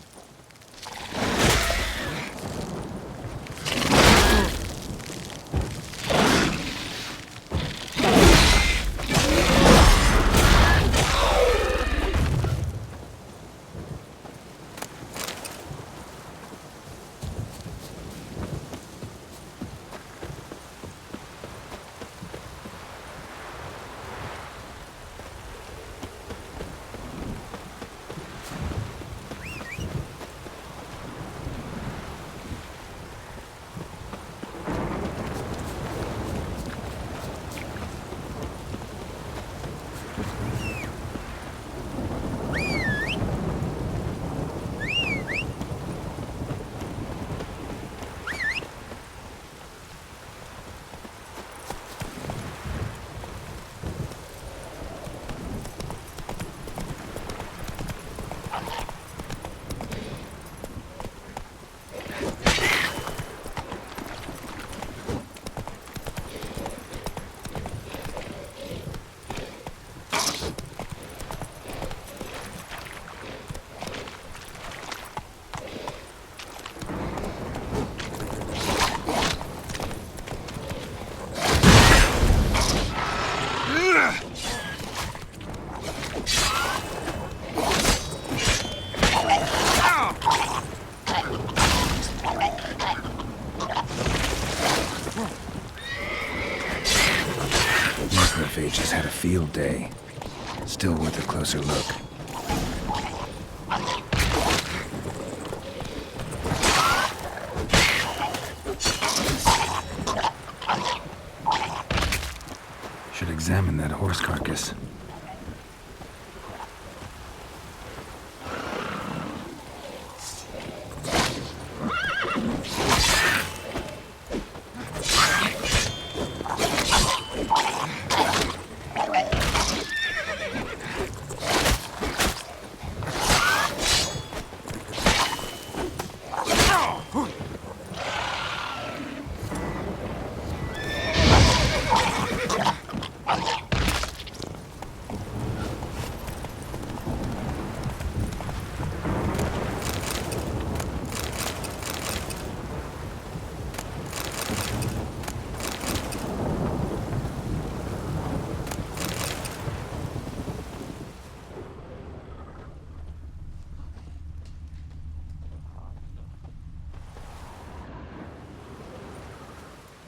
Necrophages had a field day. Still worth a closer look. Should examine that horse carcass.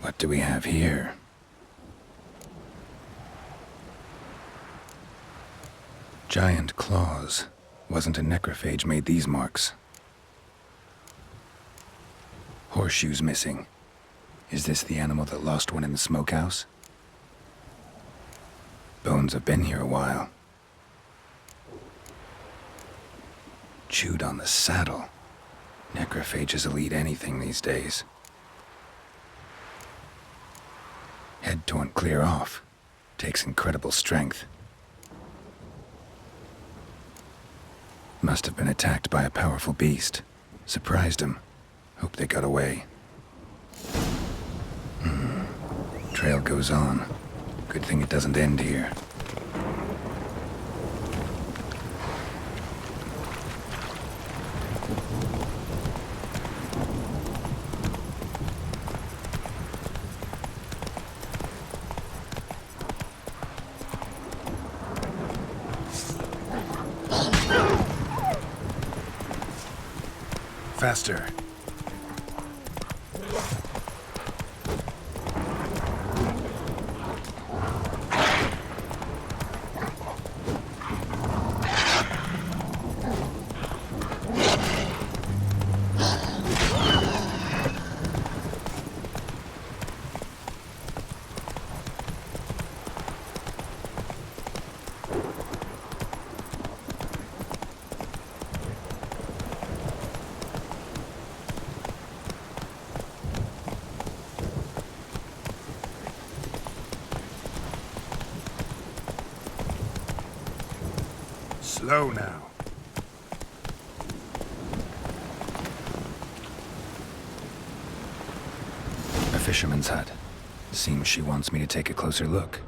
What do we have here? Giant claws. Wasn't a necrophage made these marks. Horseshoes missing. Is this the animal that lost one in the smokehouse? Bones have been here a while. Chewed on the saddle. Necrophages will eat anything these days. Head torn clear off. Takes incredible strength. Must have been attacked by a powerful beast. Surprised him. Hope they got away. Trail goes on. Good thing it doesn't end here. Faster. Slow now. A fisherman's hut. Seems she wants me to take a closer look.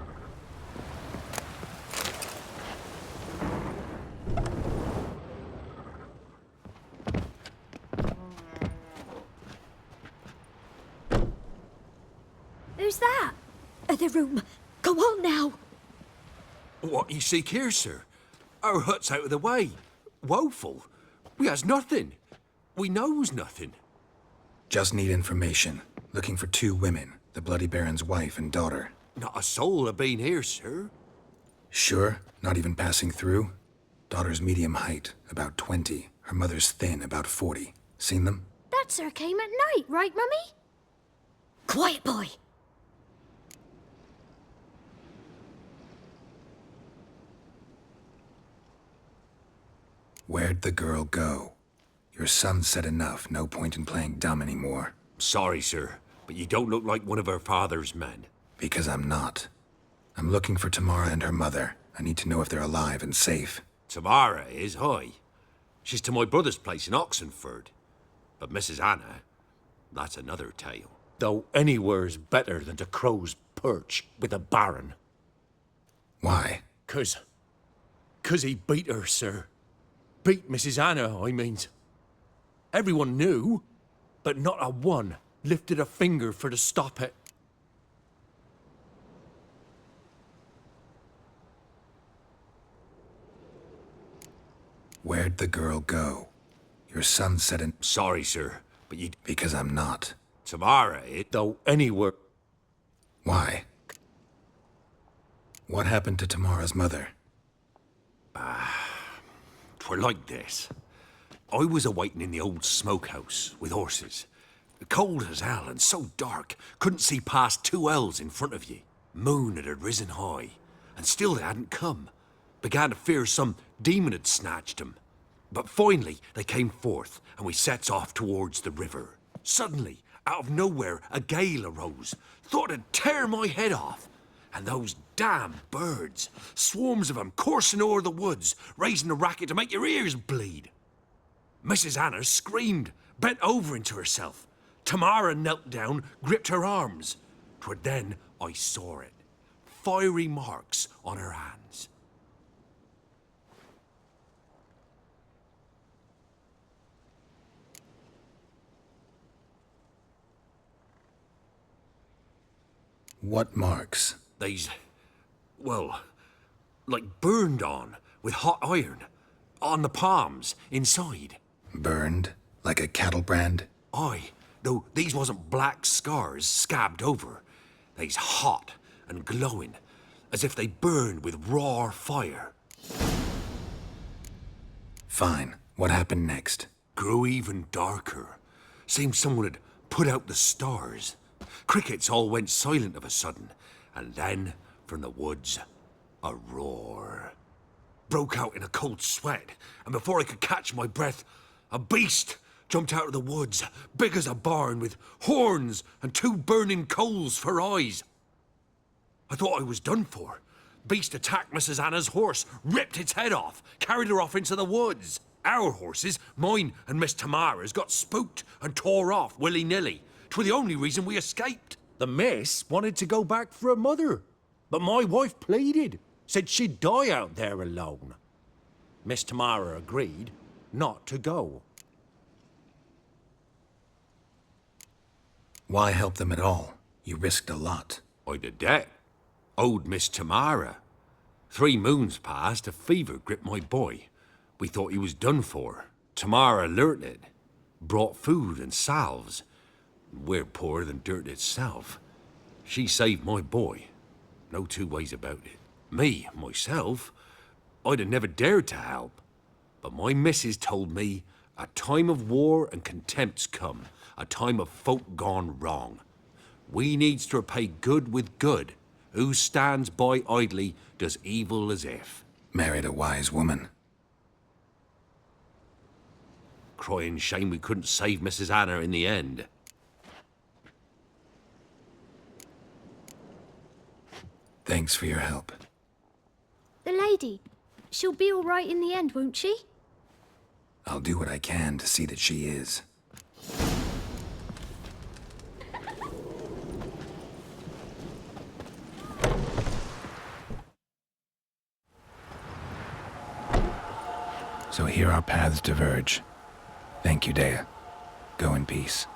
Who's that? The room. Go on now. What you seek here, sir? Our hut's out of the way. Woeful. We has nothing. We knows nothing. Just need information. Looking for 2 women, the Bloody Baron's wife and daughter. Not a soul have been here, sir. Sure? Not even passing through? Daughter's medium height, about 20. Her mother's thin, about 40. Seen them? That sir came at night, right, Mummy? Quiet, boy. Where'd the girl go? Your son said enough, no point in playing dumb anymore. Sorry, sir, but you don't look like one of her father's men. Because I'm not. I'm looking for Tamara and her mother. I need to know if they're alive and safe. Tamara is, aye. She's to my brother's place in Oxenford. But Mrs. Anna, that's another tale. Though anywhere's better than to Crow's Perch with a baron. Why? 'Cause he beat her, sir. Beat Mrs. Anna, I means. Everyone knew, but not a one lifted a finger for to stop it. Where'd the girl go? Your son said in... Sorry, sir, but you... Because I'm not. Tamara, it though anywhere... Why? What happened to Tamara's mother? 'Twere like this. I was a-waiting in the old smokehouse with horses. Cold as hell and so dark, couldn't see past 2 ells in front of ye. Moon had risen high, and still they hadn't come. Began to fear some demon had snatched 'em. But finally they came forth, and we sets off towards the river. Suddenly, out of nowhere, a gale arose. Thought it'd tear my head off. And those damn birds, swarms of 'em coursing o'er the woods, raising a racket to make your ears bleed. Mrs. Anna screamed, bent over into herself. Tamara knelt down, gripped her arms. 'Twere then I saw it. Fiery marks on her hands. What marks? They's, well, like burned on with hot iron. On the palms, inside. Burned? Like a cattle brand? Aye, though these wasn't black scars scabbed over. They's hot and glowing, as if they burned with raw fire. Fine. What happened next? Grew even darker. Seemed someone had put out the stars. Crickets all went silent of a sudden, and then, from the woods, a roar. Broke out in a cold sweat, and before I could catch my breath, a beast jumped out of the woods, big as a barn, with horns and 2 burning coals for eyes. I thought I was done for. Beast attacked Mrs. Anna's horse, ripped its head off, carried her off into the woods. Our horses, mine and Miss Tamara's, got spooked and tore off willy-nilly. 'Twere the only reason we escaped. The miss wanted to go back for her mother, but my wife pleaded, said she'd die out there alone. Miss Tamara agreed not to go. Why help them at all? You risked a lot. I'd a debt. Owed Miss Tamara. 3 moons passed, a fever gripped my boy. We thought he was done for. Tamara learnt it. Brought food and salves. We're poorer than dirt itself. She saved my boy. No 2 ways about it. Me, myself, I'd have never dared to help. But my missus told me a time of war and contempt's come. A time of folk gone wrong. We needs to repay good with good. Who stands by idly does evil as if. Married a wise woman. Crying shame we couldn't save Mrs. Anna in the end. Thanks for your help. The lady. She'll be all right in the end, won't she? I'll do what I can to see that she is. So here our paths diverge. Thank you, Dea. Go in peace.